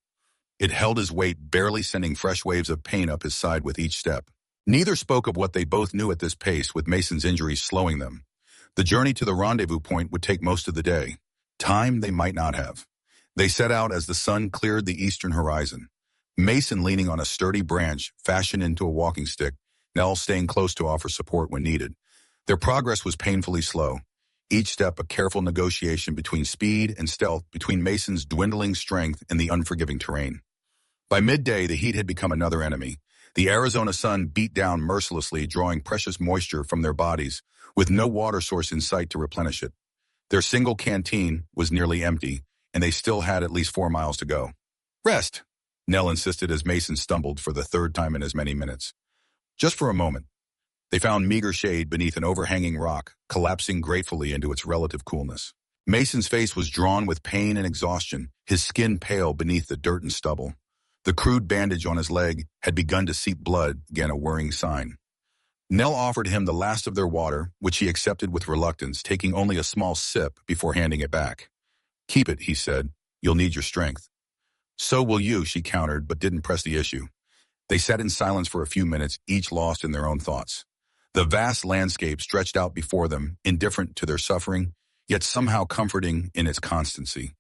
It held his weight, barely sending fresh waves of pain up his side with each step. Neither spoke of what they both knew at this pace, with Mason's injuries slowing them. The journey to the rendezvous point would take most of the day. Time they might not have. They set out as the sun cleared the eastern horizon. Mason leaning on a sturdy branch fashioned into a walking stick, Nell staying close to offer support when needed. Their progress was painfully slow. Each step a careful negotiation between speed and stealth, between Mason's dwindling strength and the unforgiving terrain. By midday, the heat had become another enemy. The Arizona sun beat down mercilessly, drawing precious moisture from their bodies, with no water source in sight to replenish it. Their single canteen was nearly empty, and they still had at least 4 miles to go. Rest, Nell insisted as Mason stumbled for the third time in as many minutes. Just for a moment. They found meager shade beneath an overhanging rock, collapsing gratefully into its relative coolness. Mason's face was drawn with pain and exhaustion, his skin pale beneath the dirt and stubble. The crude bandage on his leg had begun to seep blood, again a worrying sign. Nell offered him the last of their water, which he accepted with reluctance, taking only a small sip before handing it back. Keep it, he said. You'll need your strength. So will you, she countered, but didn't press the issue. They sat in silence for a few minutes, each lost in their own thoughts. The vast landscape stretched out before them, indifferent to their suffering, yet somehow comforting in its constancy.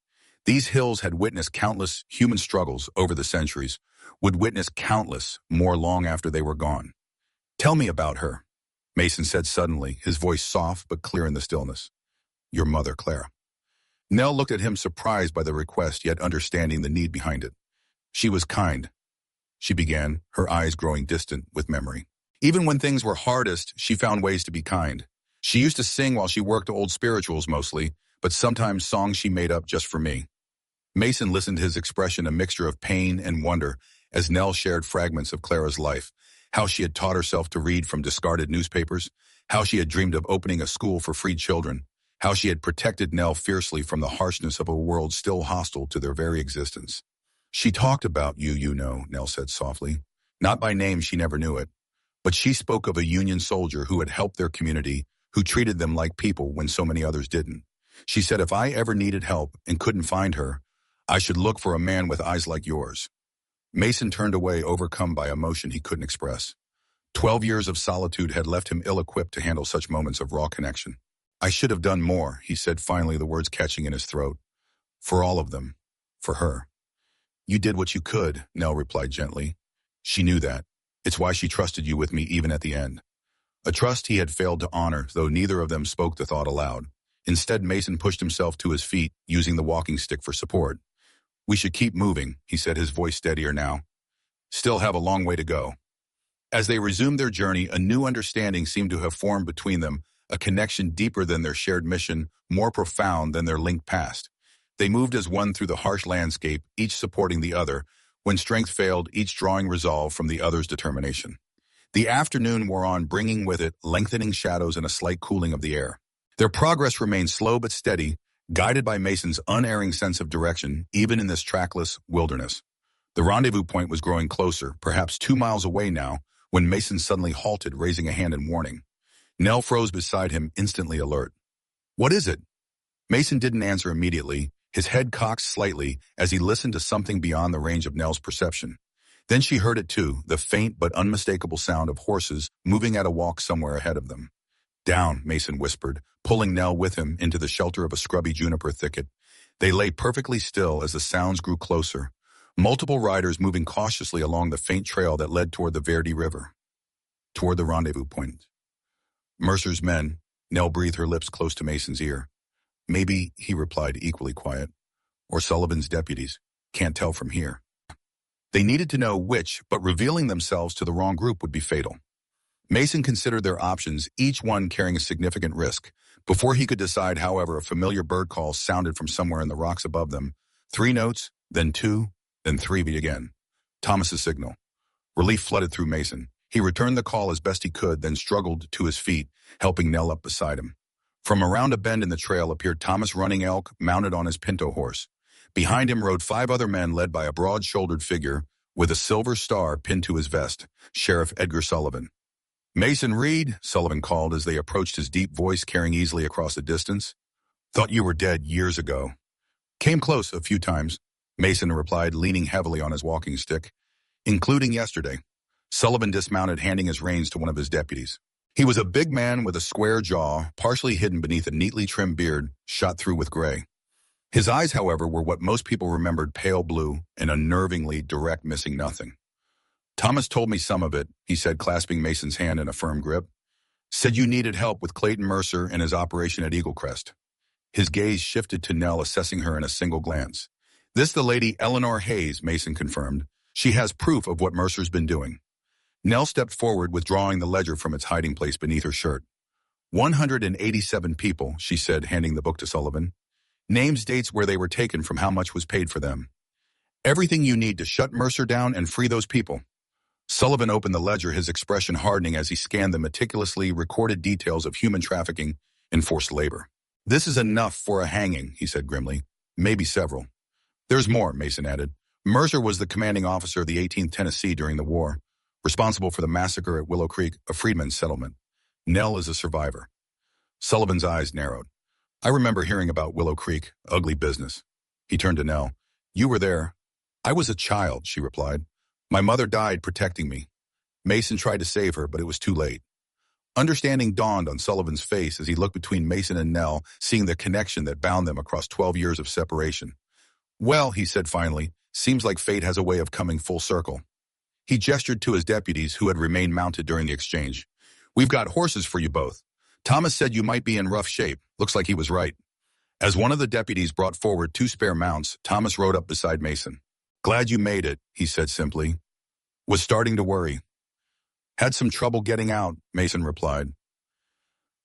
These hills had witnessed countless human struggles over the centuries, would witness countless more long after they were gone. Tell me about her, Mason said suddenly, his voice soft but clear in the stillness. Your mother, Clara. Nell looked at him, surprised by the request, yet understanding the need behind it. She was kind, she began, her eyes growing distant with memory. Even when things were hardest, she found ways to be kind. She used to sing while she worked old spirituals mostly, but sometimes songs she made up just for me. Mason listened, his expression a mixture of pain and wonder, as Nell shared fragments of Clara's life, how she had taught herself to read from discarded newspapers, how she had dreamed of opening a school for free children, how she had protected Nell fiercely from the harshness of a world still hostile to their very existence. She talked about you know, Nell said softly. Not by name, she never knew it. But she spoke of a Union soldier who had helped their community, who treated them like people when so many others didn't. She said if I ever needed help and couldn't find her, I should look for a man with eyes like yours. Mason turned away, overcome by emotion he couldn't express. 12 years of solitude had left him ill-equipped to handle such moments of raw connection. I should have done more, he said, finally, the words catching in his throat. For all of them. For her. You did what you could, Nell replied gently. She knew that. It's why she trusted you with me even at the end. A trust he had failed to honor, though neither of them spoke the thought aloud. Instead, Mason pushed himself to his feet, using the walking stick for support. We should keep moving, he said, his voice steadier now. Still have a long way to go. As they resumed their journey, a new understanding seemed to have formed between them, a connection deeper than their shared mission, more profound than their linked past. They moved as one through the harsh landscape, each supporting the other. When strength failed, each drawing resolve from the other's determination. The afternoon wore on, bringing with it lengthening shadows and a slight cooling of the air. Their progress remained slow but steady, guided by Mason's unerring sense of direction, even in this trackless wilderness. The rendezvous point was growing closer, perhaps 2 miles away now, when Mason suddenly halted, raising a hand in warning. Nell froze beside him, instantly alert. What is it? Mason didn't answer immediately, his head cocked slightly as he listened to something beyond the range of Nell's perception. Then she heard it too, the faint but unmistakable sound of horses moving at a walk somewhere ahead of them. Down, Mason whispered, pulling Nell with him into the shelter of a scrubby juniper thicket. They lay perfectly still as the sounds grew closer, multiple riders moving cautiously along the faint trail that led toward the Verde River, toward the rendezvous point. Mercer's men, Nell breathed, her lips close to Mason's ear. Maybe, he replied, equally quiet. Or Sullivan's deputies. Can't tell from here. They needed to know which, but revealing themselves to the wrong group would be fatal. Mason considered their options, each one carrying a significant risk. Before he could decide, however, a familiar bird call sounded from somewhere in the rocks above them. 3 notes, then 2, then 3 again. Thomas's signal. Relief flooded through Mason. He returned the call as best he could, then struggled to his feet, helping Nell up beside him. From around a bend in the trail appeared Thomas Running Elk, mounted on his pinto horse. Behind him rode 5 other men led by a broad-shouldered figure with a silver star pinned to his vest, Sheriff Edgar Sullivan. Mason Reed, Sullivan called as they approached, his deep voice carrying easily across the distance. Thought you were dead years ago. Came close a few times, Mason replied, leaning heavily on his walking stick. Including yesterday. Sullivan dismounted, handing his reins to one of his deputies. He was a big man with a square jaw, partially hidden beneath a neatly trimmed beard, shot through with gray. His eyes, however, were what most people remembered, pale blue and unnervingly direct, missing nothing. Thomas told me some of it, he said, clasping Mason's hand in a firm grip. Said you needed help with Clayton Mercer and his operation at Eagle Crest. His gaze shifted to Nell, assessing her in a single glance. This the Lady Eleanor Hayes, Mason confirmed. She has proof of what Mercer's been doing. Nell stepped forward, withdrawing the ledger from its hiding place beneath her shirt. 187 people, she said, handing the book to Sullivan. Names, dates, where they were taken from, how much was paid for them. Everything you need to shut Mercer down and free those people. Sullivan opened the ledger, his expression hardening as he scanned the meticulously recorded details of human trafficking and forced labor. This is enough for a hanging, he said grimly. Maybe several. There's more, Mason added. Mercer was the commanding officer of the 18th Tennessee during the war, responsible for the massacre at Willow Creek, a freedmen's settlement. Nell is a survivor. Sullivan's eyes narrowed. I remember hearing about Willow Creek, ugly business. He turned to Nell. You were there. I was a child, she replied. My mother died protecting me. Mason tried to save her, but it was too late. Understanding dawned on Sullivan's face as he looked between Mason and Nell, seeing the connection that bound them across 12 years of separation. Well, he said finally, seems like fate has a way of coming full circle. He gestured to his deputies who had remained mounted during the exchange. We've got horses for you both. Thomas said you might be in rough shape. Looks like he was right. As one of the deputies brought forward 2 spare mounts, Thomas rode up beside Mason. Glad you made it, he said simply. Was starting to worry. Had some trouble getting out, Mason replied.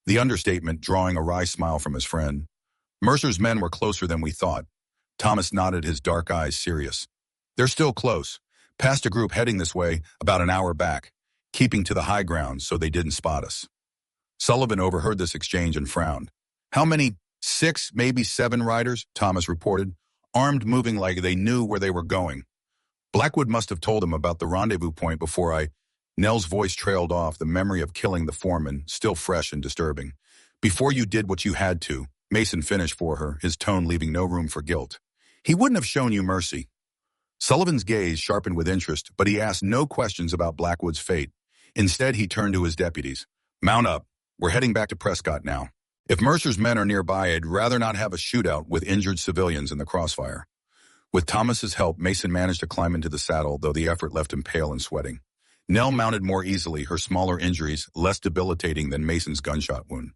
The understatement drawing a wry smile from his friend. Mercer's men were closer than we thought. Thomas nodded, his dark eyes serious. They're still close. Passed a group heading this way about an hour back, keeping to the high ground so they didn't spot us. Sullivan overheard this exchange and frowned. How many? 6, maybe 7 riders, Thomas reported, armed, moving like they knew where they were going. Blackwood must have told him about the rendezvous point before I... Nell's voice trailed off, the memory of killing the foreman, still fresh and disturbing. Before you did what you had to, Mason finished for her, his tone leaving no room for guilt. He wouldn't have shown you mercy. Sullivan's gaze sharpened with interest, but he asked no questions about Blackwood's fate. Instead, he turned to his deputies. Mount up. We're heading back to Prescott now. If Mercer's men are nearby, I'd rather not have a shootout with injured civilians in the crossfire. With Thomas's help, Mason managed to climb into the saddle, though the effort left him pale and sweating. Nell mounted more easily, her smaller injuries less debilitating than Mason's gunshot wound.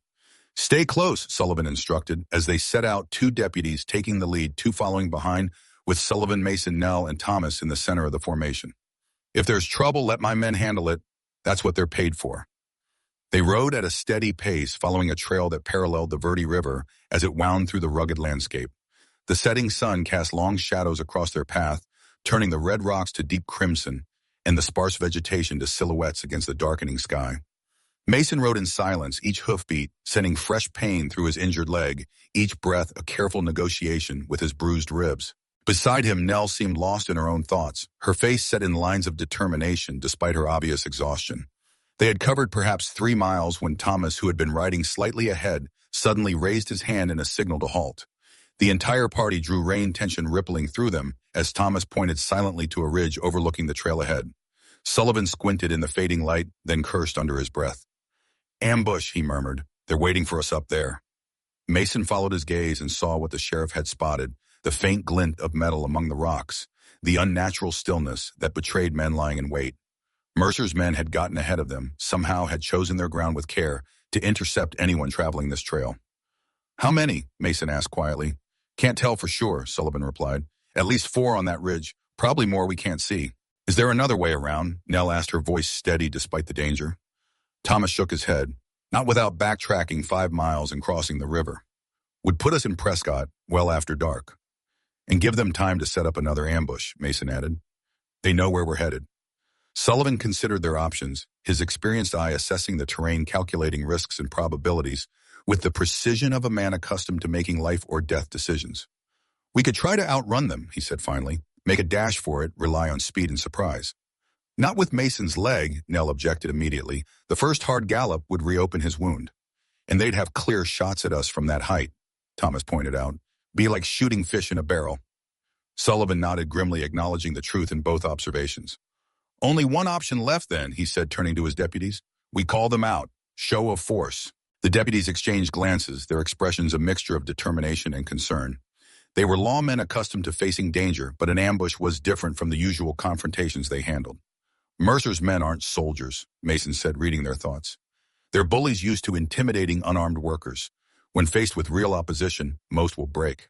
Stay close, Sullivan instructed, as they set out, two deputies taking the lead, two following behind, with Sullivan, Mason, Nell, and Thomas in the center of the formation. If there's trouble, let my men handle it. That's what they're paid for. They rode at a steady pace, following a trail that paralleled the Verde River as it wound through the rugged landscape. The setting sun cast long shadows across their path, turning the red rocks to deep crimson and the sparse vegetation to silhouettes against the darkening sky. Mason rode in silence, each hoofbeat sending fresh pain through his injured leg, each breath a careful negotiation with his bruised ribs. Beside him, Nell seemed lost in her own thoughts, her face set in lines of determination despite her obvious exhaustion. They had covered perhaps 3 miles when Thomas, who had been riding slightly ahead, suddenly raised his hand in a signal to halt. The entire party drew rein, tension rippling through them as Thomas pointed silently to a ridge overlooking the trail ahead. Sullivan squinted in the fading light, then cursed under his breath. Ambush, he murmured. They're waiting for us up there. Mason followed his gaze and saw what the sheriff had spotted, the faint glint of metal among the rocks, the unnatural stillness that betrayed men lying in wait. Mercer's men had gotten ahead of them, somehow had chosen their ground with care to intercept anyone traveling this trail. How many? Mason asked quietly. Can't tell for sure, Sullivan replied. At least 4 on that ridge, probably more we can't see. Is there another way around? Nell asked, her voice steady despite the danger. Thomas shook his head. Not without backtracking 5 miles and crossing the river. Would put us in Prescott well after dark. And give them time to set up another ambush, Mason added. They know where we're headed. Sullivan considered their options, his experienced eye assessing the terrain, calculating risks and probabilities, with the precision of a man accustomed to making life or death decisions. We could try to outrun them, he said finally. Make a dash for it, rely on speed and surprise. Not with Mason's leg, Nell objected immediately. The first hard gallop would reopen his wound. And they'd have clear shots at us from that height, Thomas pointed out. Be like shooting fish in a barrel. Sullivan nodded grimly, acknowledging the truth in both observations. Only one option left then, he said, turning to his deputies. We call them out. Show of force. The deputies exchanged glances, their expressions a mixture of determination and concern. They were lawmen accustomed to facing danger, but an ambush was different from the usual confrontations they handled. Mercer's men aren't soldiers, Mason said, reading their thoughts. They're bullies used to intimidating unarmed workers. When faced with real opposition, most will break.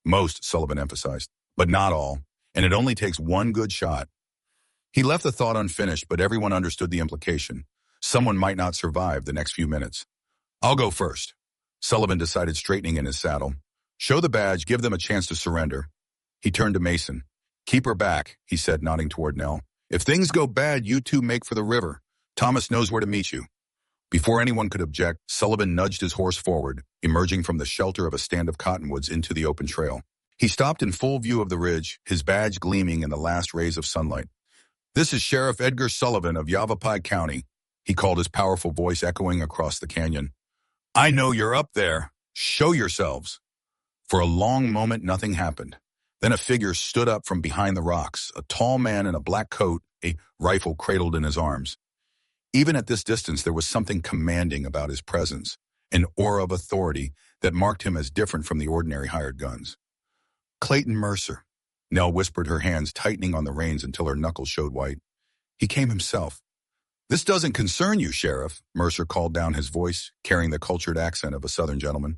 Most, Sullivan emphasized, but not all, and it only takes one good shot. He left the thought unfinished, but everyone understood the implication. Someone might not survive the next few minutes. I'll go first, Sullivan decided, straightening in his saddle. Show the badge, give them a chance to surrender. He turned to Mason. Keep her back, he said, nodding toward Nell. If things go bad, you two make for the river. Thomas knows where to meet you. Before anyone could object, Sullivan nudged his horse forward, emerging from the shelter of a stand of cottonwoods into the open trail. He stopped in full view of the ridge, his badge gleaming in the last rays of sunlight. This is Sheriff Edgar Sullivan of Yavapai County, he called, his powerful voice echoing across the canyon. I know you're up there. Show yourselves. For a long moment, nothing happened. Then a figure stood up from behind the rocks, a tall man in a black coat, a rifle cradled in his arms. Even at this distance, there was something commanding about his presence, an aura of authority that marked him as different from the ordinary hired guns. Clayton Mercer. Nell whispered, her hands tightening on the reins until her knuckles showed white. He came himself. This doesn't concern you, Sheriff, Mercer called down, his voice carrying the cultured accent of a Southern gentleman.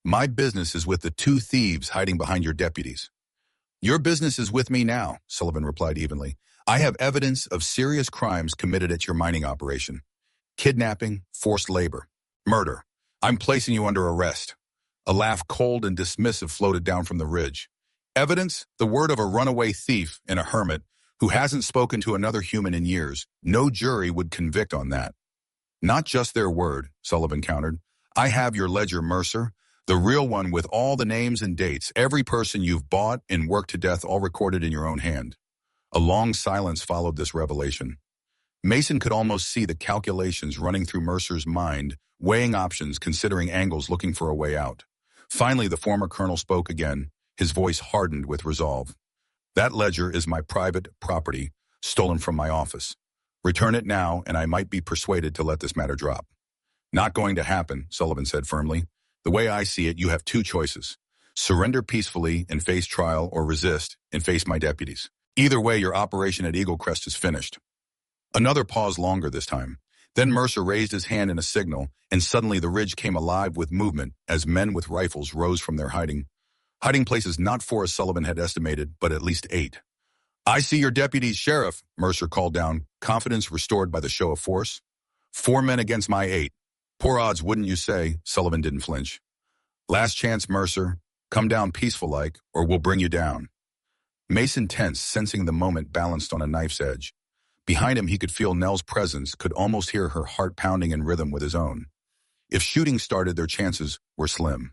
My business is with the 2 thieves hiding behind your deputies. Your business is with me now, Sullivan replied evenly. I have evidence of serious crimes committed at your mining operation. Kidnapping, forced labor, murder. I'm placing you under arrest. A laugh cold and dismissive floated down from the ridge. Evidence? The word of a runaway thief and a hermit who hasn't spoken to another human in years. No jury would convict on that. Not just their word, Sullivan countered. I have your ledger, Mercer. The real one with all the names and dates, every person you've bought and worked to death, all recorded in your own hand. A long silence followed this revelation. Mason could almost see the calculations running through Mercer's mind, weighing options, considering angles, looking for a way out. Finally, the former colonel spoke again, his voice hardened with resolve. That ledger is my private property, stolen from my office. Return it now, and I might be persuaded to let this matter drop. Not going to happen, Sullivan said firmly. The way I see it, you have two choices. Surrender peacefully and face trial, or resist and face my deputies. Either way, your operation at Eagle Crest is finished. Another pause, longer this time. Then Mercer raised his hand in a signal, and suddenly the ridge came alive with movement as men with rifles rose from their hiding places, not four as Sullivan had estimated, but at least 8. I see your deputies, Sheriff, Mercer called down, confidence restored by the show of force. 4 men against my 8. Poor odds, wouldn't you say? Sullivan didn't flinch. Last chance, Mercer. Come down peaceful-like, or we'll bring you down. Mason tensed, sensing the moment balanced on a knife's edge. Behind him, he could feel Nell's presence, could almost hear her heart pounding in rhythm with his own. If shooting started, their chances were slim.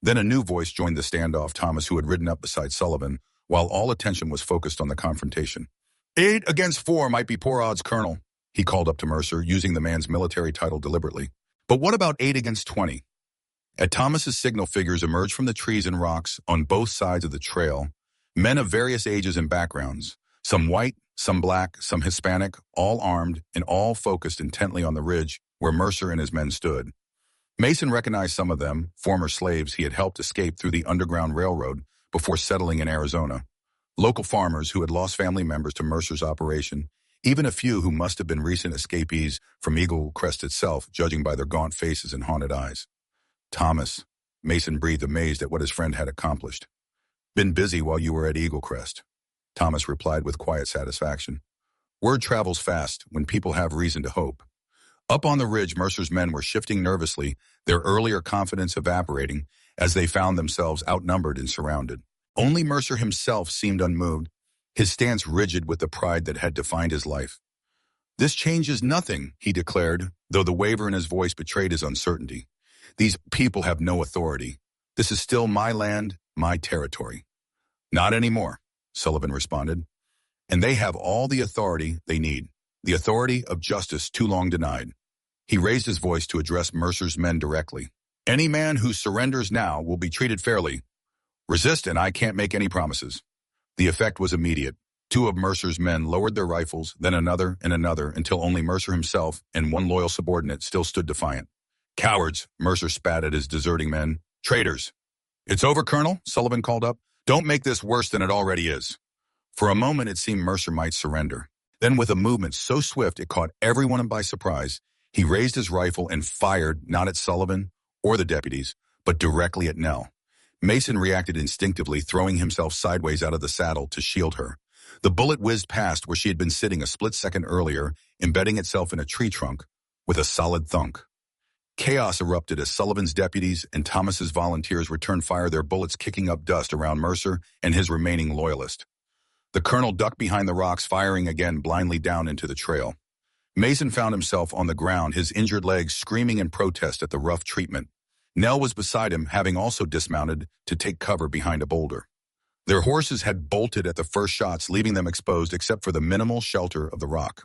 Then a new voice joined the standoff, Thomas, who had ridden up beside Sullivan, while all attention was focused on the confrontation. 8 against 4 might be poor odds, Colonel, he called up to Mercer, using the man's military title deliberately. But what about 8 against 20? At Thomas's signal, figures emerged from the trees and rocks on both sides of the trail, men of various ages and backgrounds, some white, some black, some Hispanic, all armed and all focused intently on the ridge where Mercer and his men stood. Mason recognized some of them, former slaves he had helped escape through the Underground Railroad before settling in Arizona. Local farmers who had lost family members to Mercer's operation, even a few who must have been recent escapees from Eagle Crest itself, judging by their gaunt faces and haunted eyes. Thomas, Mason breathed, amazed at what his friend had accomplished. Been busy while you were at Eagle Crest, Thomas replied with quiet satisfaction. Word travels fast when people have reason to hope. Up on the ridge, Mercer's men were shifting nervously, their earlier confidence evaporating as they found themselves outnumbered and surrounded. Only Mercer himself seemed unmoved, his stance rigid with the pride that had defined his life. This changes nothing, he declared, though the waver in his voice betrayed his uncertainty. These people have no authority. This is still my land, my territory. Not anymore, Sullivan responded. And they have all the authority they need, the authority of justice too long denied. He raised his voice to address Mercer's men directly. Any man who surrenders now will be treated fairly. Resist, and I can't make any promises. The effect was immediate. 2 of Mercer's men lowered their rifles, then another and another, until only Mercer himself and one loyal subordinate still stood defiant. Cowards, Mercer spat at his deserting men. Traitors. It's over, Colonel, Sullivan called up. Don't make this worse than it already is. For a moment, it seemed Mercer might surrender. Then, with a movement so swift it caught everyone by surprise, he raised his rifle and fired not at Sullivan or the deputies, but directly at Nell. Mason reacted instinctively, throwing himself sideways out of the saddle to shield her. The bullet whizzed past where she had been sitting a split second earlier, embedding itself in a tree trunk with a solid thunk. Chaos erupted as Sullivan's deputies and Thomas's volunteers returned fire, their bullets kicking up dust around Mercer and his remaining loyalist. The colonel ducked behind the rocks, firing again blindly down into the trail. Mason found himself on the ground, his injured legs screaming in protest at the rough treatment. Nell was beside him, having also dismounted to take cover behind a boulder. Their horses had bolted at the first shots, leaving them exposed except for the minimal shelter of the rock.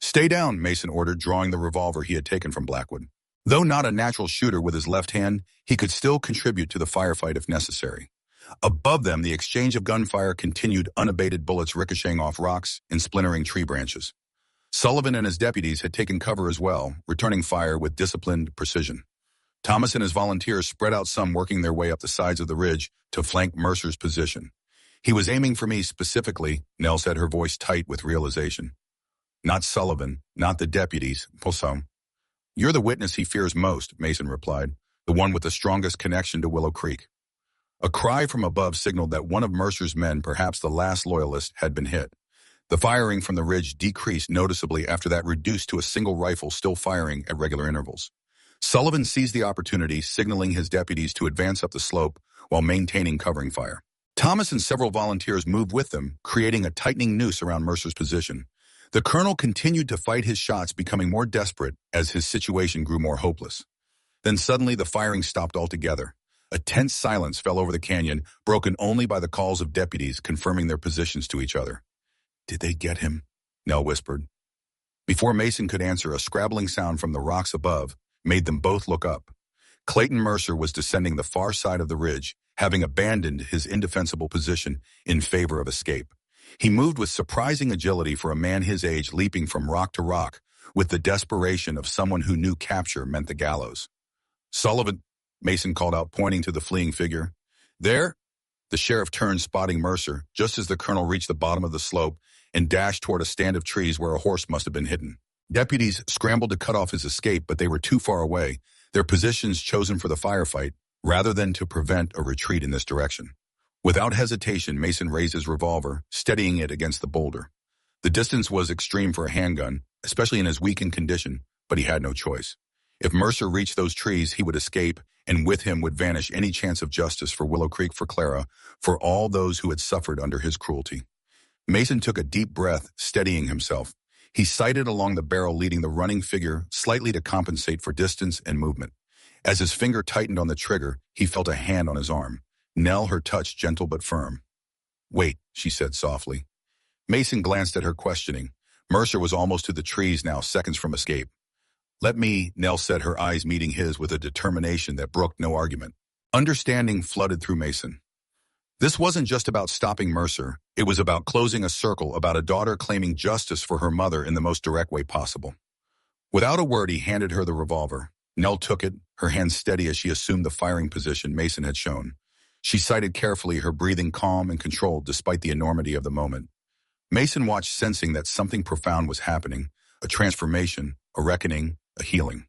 Stay down, Mason ordered, drawing the revolver he had taken from Blackwood. Though not a natural shooter with his left hand, he could still contribute to the firefight if necessary. Above them, the exchange of gunfire continued, unabated, bullets ricocheting off rocks and splintering tree branches. Sullivan and his deputies had taken cover as well, returning fire with disciplined precision. Thomas and his volunteers spread out, some working their way up the sides of the ridge to flank Mercer's position. He was aiming for me specifically, Nell said, her voice tight with realization. Not Sullivan, not the deputies, Possum. You're the witness he fears most, Mason replied, the one with the strongest connection to Willow Creek. A cry from above signaled that one of Mercer's men, perhaps the last loyalist, had been hit. The firing from the ridge decreased noticeably after that, reduced to a single rifle still firing at regular intervals. Sullivan seized the opportunity, signaling his deputies to advance up the slope while maintaining covering fire. Thomas and several volunteers moved with them, creating a tightening noose around Mercer's position. The colonel continued to fight his shots, becoming more desperate as his situation grew more hopeless. Then suddenly the firing stopped altogether. A tense silence fell over the canyon, broken only by the calls of deputies confirming their positions to each other. Did they get him? Nell whispered. Before Mason could answer, a scrabbling sound from the rocks above made them both look up. Clayton Mercer was descending the far side of the ridge, having abandoned his indefensible position in favor of escape. He moved with surprising agility for a man his age, leaping from rock to rock, with the desperation of someone who knew capture meant the gallows. "Sullivan," Mason called out, pointing to the fleeing figure. "There?" The sheriff turned, spotting Mercer, just as the colonel reached the bottom of the slope and dashed toward a stand of trees where a horse must have been hidden. Deputies scrambled to cut off his escape, but they were too far away, their positions chosen for the firefight, rather than to prevent a retreat in this direction. Without hesitation, Mason raised his revolver, steadying it against the boulder. The distance was extreme for a handgun, especially in his weakened condition, but he had no choice. If Mercer reached those trees, he would escape, and with him would vanish any chance of justice for Willow Creek, for Clara, for all those who had suffered under his cruelty. Mason took a deep breath, steadying himself. He sighted along the barrel, leading the running figure slightly to compensate for distance and movement. As his finger tightened on the trigger, he felt a hand on his arm. Nell, her touch gentle but firm. "Wait," she said softly. Mason glanced at her, questioning. Mercer was almost to the trees now, seconds from escape. "Let me," Nell said, her eyes meeting his with a determination that brooked no argument. Understanding flooded through Mason. This wasn't just about stopping Mercer. It was about closing a circle, about a daughter claiming justice for her mother in the most direct way possible. Without a word, he handed her the revolver. Nell took it, her hand steady as she assumed the firing position Mason had shown. She sighted carefully, her breathing calm and controlled despite the enormity of the moment. Mason watched, sensing that something profound was happening, a transformation, a reckoning, a healing.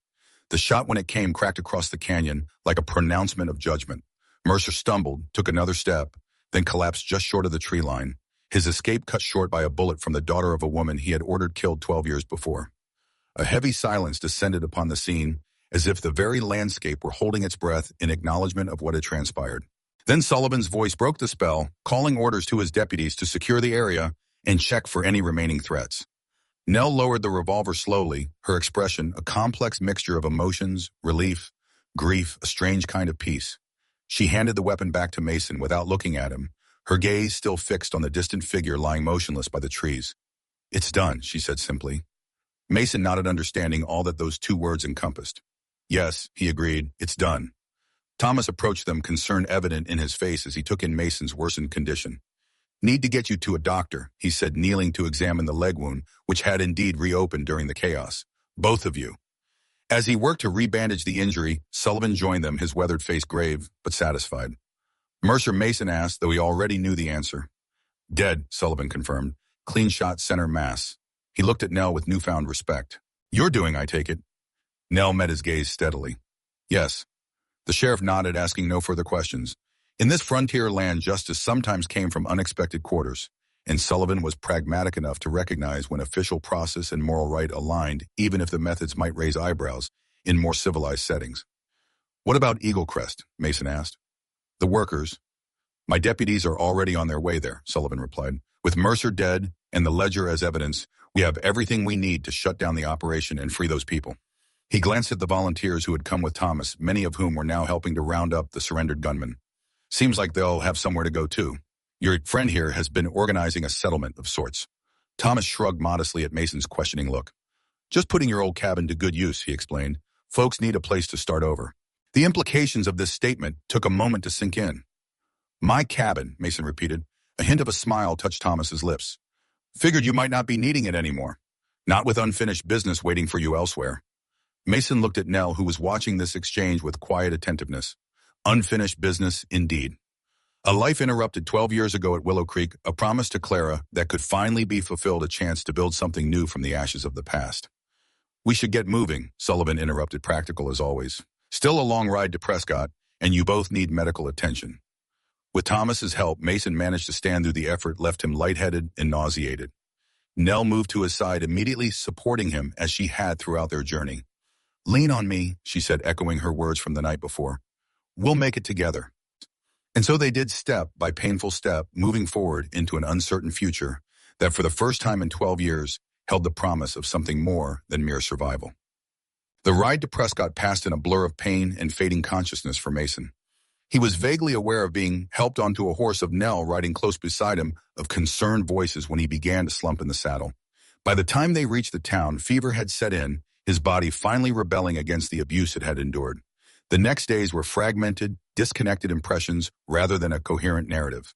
The shot, when it came, cracked across the canyon like a pronouncement of judgment. Mercer stumbled, took another step, then collapsed just short of the tree line, his escape cut short by a bullet from the daughter of a woman he had ordered killed 12 years before. A heavy silence descended upon the scene, as if the very landscape were holding its breath in acknowledgement of what had transpired. Then Sullivan's voice broke the spell, calling orders to his deputies to secure the area and check for any remaining threats. Nell lowered the revolver slowly, her expression a complex mixture of emotions, relief, grief, a strange kind of peace. She handed the weapon back to Mason without looking at him, her gaze still fixed on the distant figure lying motionless by the trees. "It's done," she said simply. Mason nodded, understanding all that those two words encompassed. "Yes," he agreed, "it's done." Thomas approached them, concern evident in his face as he took in Mason's worsened condition. "Need to get you to a doctor," he said, kneeling to examine the leg wound, which had indeed reopened during the chaos. "Both of you." As he worked to rebandage the injury, Sullivan joined them, his weathered face grave but satisfied. "Mercer?" Mason asked, though he already knew the answer. "Dead," Sullivan confirmed. "Clean shot, center mass." He looked at Nell with newfound respect. "You're doing, I take it?" Nell met his gaze steadily. "Yes." The sheriff nodded, asking no further questions. In this frontier land, justice sometimes came from unexpected quarters, and Sullivan was pragmatic enough to recognize when official process and moral right aligned, even if the methods might raise eyebrows in more civilized settings. "What about Eagle Crest?" Mason asked. "The workers." "My deputies are already on their way there," Sullivan replied. "With Mercer dead and the ledger as evidence, we have everything we need to shut down the operation and free those people." He glanced at the volunteers who had come with Thomas, many of whom were now helping to round up the surrendered gunmen. "Seems like they'll have somewhere to go too. Your friend here has been organizing a settlement of sorts." Thomas shrugged modestly at Mason's questioning look. "Just putting your old cabin to good use," he explained. "Folks need a place to start over." The implications of this statement took a moment to sink in. "My cabin," Mason repeated. A hint of a smile touched Thomas's lips. "Figured you might not be needing it anymore. Not with unfinished business waiting for you elsewhere." Mason looked at Nell, who was watching this exchange with quiet attentiveness. Unfinished business, indeed. A life interrupted 12 years ago at Willow Creek, a promise to Clara that could finally be fulfilled, a chance to build something new from the ashes of the past. "We should get moving," Sullivan interrupted, practical as always. "Still a long ride to Prescott, and you both need medical attention." With Thomas's help, Mason managed to stand through the effort, left him lightheaded and nauseated. Nell moved to his side, immediately supporting him as she had throughout their journey. "Lean on me," she said, echoing her words from the night before. "We'll make it together." And so they did, step by painful step, moving forward into an uncertain future that for the first time in 12 years held the promise of something more than mere survival. The ride to Prescott passed in a blur of pain and fading consciousness for Mason. He was vaguely aware of being helped onto a horse, of Nell riding close beside him, of concerned voices when he began to slump in the saddle. By the time they reached the town, fever had set in, his body finally rebelling against the abuse it had endured. The next days were fragmented, disconnected impressions rather than a coherent narrative.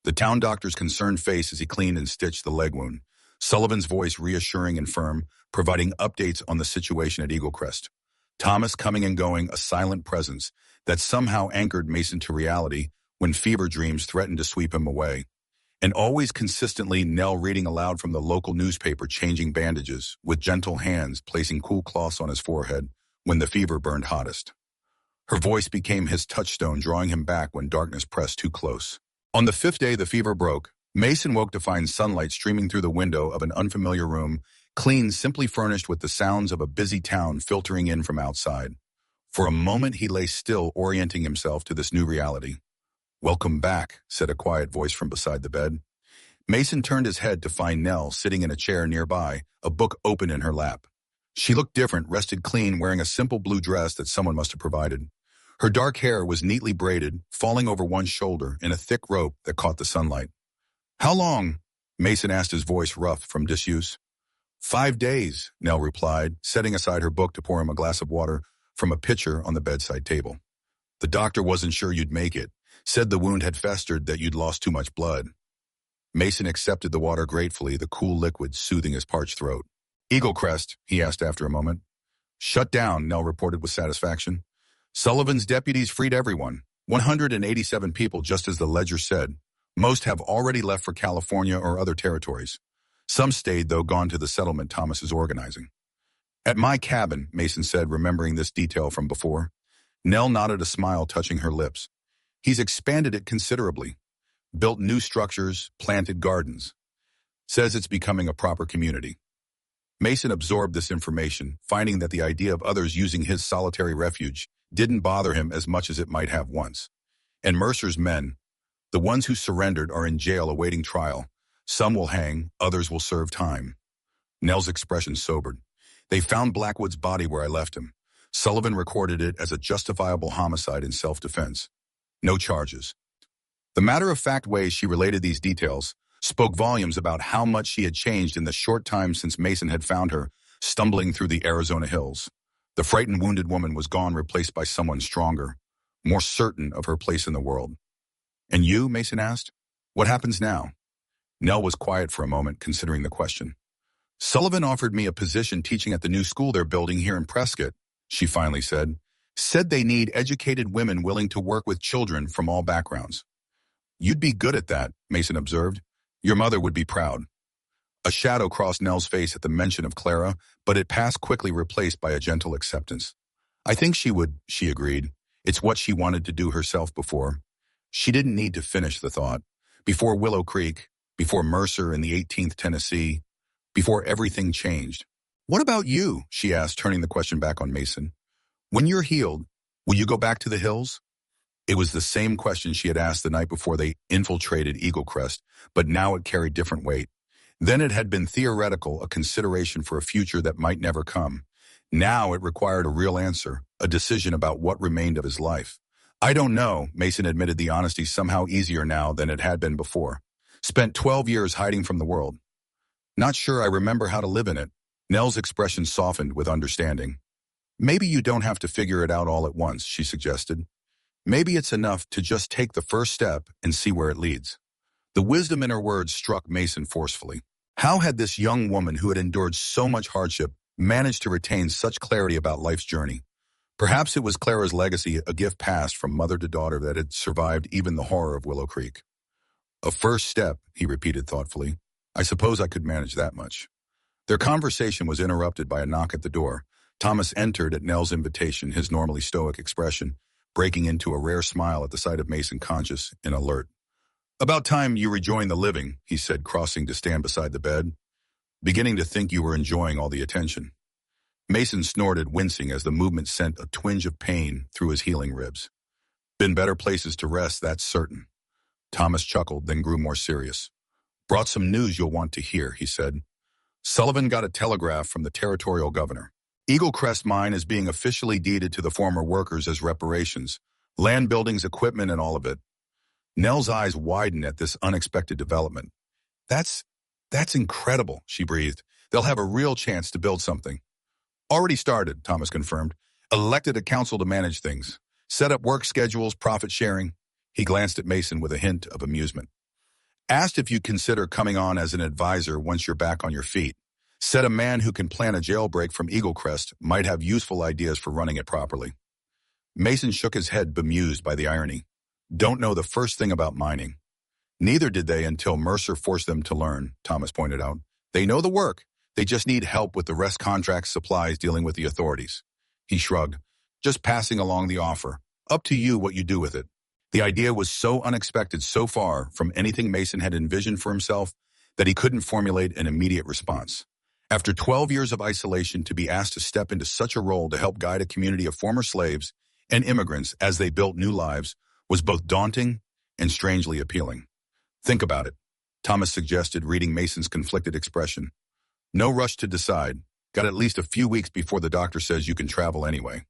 The town doctor's concerned face as he cleaned and stitched the leg wound. Sullivan's voice reassuring and firm, providing updates on the situation at Eagle Crest. Thomas coming and going, a silent presence that somehow anchored Mason to reality when fever dreams threatened to sweep him away. And always consistently, Nell reading aloud from the local newspaper, changing bandages, with gentle hands placing cool cloths on his forehead when the fever burned hottest. Her voice became his touchstone, drawing him back when darkness pressed too close. On the 5th day the fever broke, Mason woke to find sunlight streaming through the window of an unfamiliar room, clean, simply furnished, with the sounds of a busy town filtering in from outside. For a moment he lay still, orienting himself to this new reality. "Welcome back," said a quiet voice from beside the bed. Mason turned his head to find Nell sitting in a chair nearby, a book open in her lap. She looked different, rested clean, wearing a simple blue dress that someone must have provided. Her dark hair was neatly braided, falling over one shoulder in a thick rope that caught the sunlight. "How long?" Mason asked, his voice rough from disuse. 5 days, Nell replied, setting aside her book to pour him a glass of water from a pitcher on the bedside table. "The doctor wasn't sure you'd make it. Said the wound had festered, that you'd lost too much blood." Mason accepted the water gratefully, the cool liquid soothing his parched throat. "Eagle Crest?" he asked after a moment. "Shut down," Nell reported with satisfaction. "Sullivan's deputies freed everyone. 187 people, just as the ledger said. Most have already left for California or other territories. Some stayed, though, gone to the settlement Thomas is organizing." "At my cabin," Mason said, remembering this detail from before. Nell nodded, a smile touching her lips. "He's expanded it considerably. Built new structures, planted gardens. Says it's becoming a proper community." Mason absorbed this information, finding that the idea of others using his solitary refuge didn't bother him as much as it might have once. And Mercer's men, the ones who surrendered, are in jail awaiting trial. Some will hang, others will serve time. Nell's expression sobered. "They found Blackwood's body where I left him. Sullivan recorded it as a justifiable homicide in self-defense. No charges." The matter-of-fact way she related these details spoke volumes about how much she had changed in the short time since Mason had found her stumbling through the Arizona hills. The frightened, wounded woman was gone, replaced by someone stronger, more certain of her place in the world. "And you?" Mason asked. "What happens now?" Nell was quiet for a moment, considering the question. "Sullivan offered me a position teaching at the new school they're building here in Prescott," she finally said. "Said they need educated women willing to work with children from all backgrounds." "You'd be good at that," Mason observed. "Your mother would be proud." A shadow crossed Nell's face at the mention of Clara, but it passed quickly, replaced by a gentle acceptance. "I think she would," she agreed. "It's what she wanted to do herself before." She didn't need to finish the thought. Before Willow Creek, before Mercer in the 18th Tennessee, before everything changed. "What about you?" she asked, turning the question back on Mason. "When you're healed, will you go back to the hills?" It was the same question she had asked the night before they infiltrated Eagle Crest, but now it carried different weight. Then it had been theoretical, a consideration for a future that might never come. Now it required a real answer, a decision about what remained of his life. "I don't know," Mason admitted, the honesty somehow easier now than it had been before. "Spent 12 years hiding from the world. Not sure I remember how to live in it." Nell's expression softened with understanding. "Maybe you don't have to figure it out all at once," she suggested. "Maybe it's enough to just take the first step and see where it leads." The wisdom in her words struck Mason forcefully. How had this young woman who had endured so much hardship managed to retain such clarity about life's journey? Perhaps it was Clara's legacy, a gift passed from mother to daughter that had survived even the horror of Willow Creek. "A first step," he repeated thoughtfully. "I suppose I could manage that much." Their conversation was interrupted by a knock at the door. Thomas entered at Nell's invitation, his normally stoic expression breaking into a rare smile at the sight of Mason, conscious and alert. "About time you rejoined the living," he said, crossing to stand beside the bed. "Beginning to think you were enjoying all the attention." Mason snorted, wincing as the movement sent a twinge of pain through his healing ribs. "Been better places to rest, that's certain." Thomas chuckled, then grew more serious. "Brought some news you'll want to hear," he said. "Sullivan got a telegraph from the territorial governor. Eagle Crest Mine is being officially deeded to the former workers as reparations. Land, buildings, equipment, and all of it." Nell's eyes widened at this unexpected development. That's incredible," she breathed. "They'll have a real chance to build something." "Already started," Thomas confirmed. "Elected a council to manage things. Set up work schedules, profit sharing. He glanced at Mason with a hint of amusement. Asked if you'd consider coming on as an advisor once you're back on your feet. Said a man who can plan a jailbreak from Eagle Crest might have useful ideas for running it properly. Mason shook his head, bemused by the irony. Don't know the first thing about mining. Neither did they until Mercer forced them to learn, Thomas pointed out. They know the work. They just need help with the rest, contracts, supplies, dealing with the authorities. He shrugged. Just passing along the offer. Up to you what you do with it. The idea was so unexpected, so far from anything Mason had envisioned for himself, that he couldn't formulate an immediate response. After 12 years of isolation, to be asked to step into such a role to help guide a community of former slaves and immigrants as they built new lives was both daunting and strangely appealing. Think about it, Thomas suggested, reading Mason's conflicted expression. No rush to decide. Got at least a few weeks before the doctor says you can travel anyway.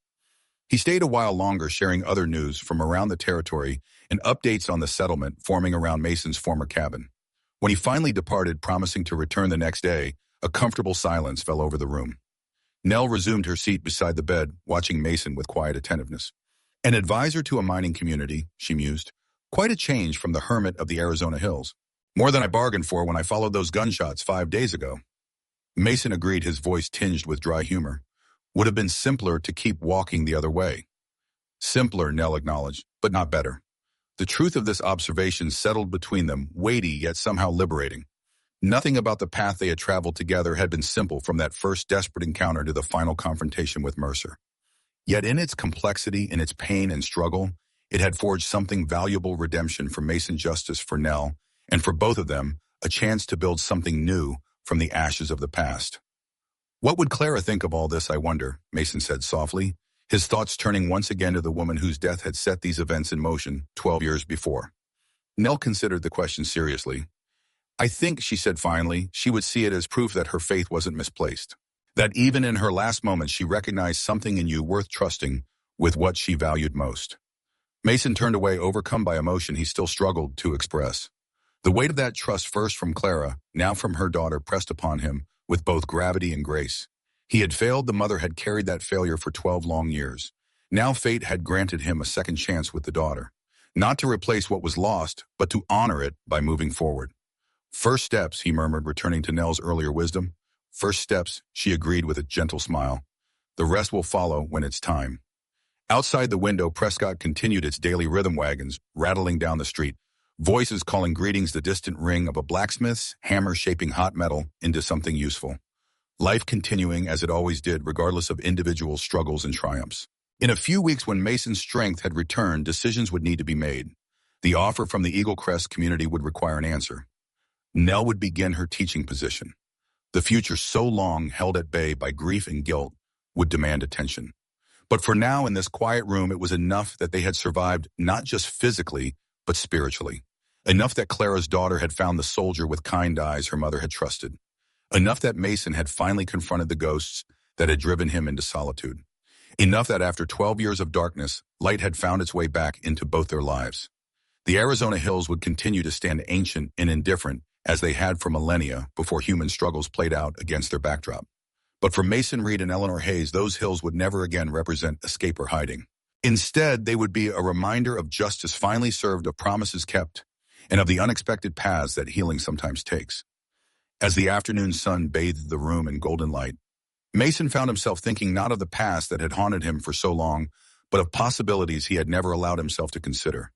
He stayed a while longer, sharing other news from around the territory and updates on the settlement forming around Mason's former cabin. When he finally departed, promising to return the next day, a comfortable silence fell over the room. Nell resumed her seat beside the bed, watching Mason with quiet attentiveness. An advisor to a mining community, she mused. Quite a change from the hermit of the Arizona hills. More than I bargained for when I followed those gunshots 5 days ago. Mason agreed, his voice tinged with dry humor. Would have been simpler to keep walking the other way. Simpler, Nell acknowledged, but not better. The truth of this observation settled between them, weighty yet somehow liberating. Nothing about the path they had traveled together had been simple, from that first desperate encounter to the final confrontation with Mercer. Yet in its complexity, in its pain and struggle, it had forged something valuable: redemption for Mason, justice for Nell, and for both of them, a chance to build something new from the ashes of the past. What would Clara think of all this, I wonder, Mason said softly, his thoughts turning once again to the woman whose death had set these events in motion 12 years before. Nell considered the question seriously. I think, she said finally, she would see it as proof that her faith wasn't misplaced. That even in her last moments she recognized something in you worth trusting with what she valued most. Mason turned away, overcome by emotion he still struggled to express. The weight of that trust, first from Clara, now from her daughter, pressed upon him with both gravity and grace. He had failed, the mother had carried that failure for 12 long years. Now fate had granted him a second chance with the daughter. Not to replace what was lost, but to honor it by moving forward. First steps, he murmured, returning to Nell's earlier wisdom. First steps, she agreed with a gentle smile. The rest will follow when it's time. Outside the window, Prescott continued its daily rhythm wagons, rattling down the street, voices calling greetings, the distant ring of a blacksmith's hammer shaping hot metal into something useful. Life continuing as it always did, regardless of individual struggles and triumphs. In a few weeks, when Mason's strength had returned, decisions would need to be made. The offer from the Eagle Crest community would require an answer. Nell would begin her teaching position. The future, so long held at bay by grief and guilt, would demand attention. But for now, in this quiet room, it was enough that they had survived, not just physically, but spiritually. Enough that Clara's daughter had found the soldier with kind eyes her mother had trusted. Enough that Mason had finally confronted the ghosts that had driven him into solitude. Enough that after 12 years of darkness, light had found its way back into both their lives. The Arizona hills would continue to stand ancient and indifferent as they had for millennia before human struggles played out against their backdrop. But for Mason Reed and Eleanor Hayes, those hills would never again represent escape or hiding. Instead, they would be a reminder of justice finally served, of promises kept, and of the unexpected paths that healing sometimes takes. As the afternoon sun bathed the room in golden light, Mason found himself thinking not of the past that had haunted him for so long, but of possibilities he had never allowed himself to consider.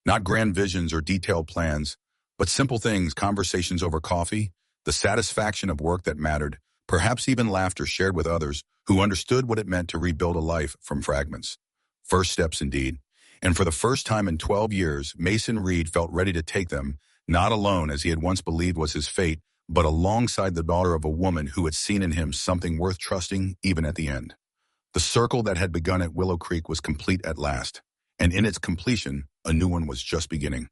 Not grand visions or detailed plans, but simple things: conversations over coffee, the satisfaction of work that mattered, perhaps even laughter shared with others who understood what it meant to rebuild a life from fragments. First steps indeed. And for the first time in 12 years, Mason Reed felt ready to take them, not alone as he had once believed was his fate, but alongside the daughter of a woman who had seen in him something worth trusting even at the end. The circle that had begun at Willow Creek was complete at last, and in its completion, a new one was just beginning.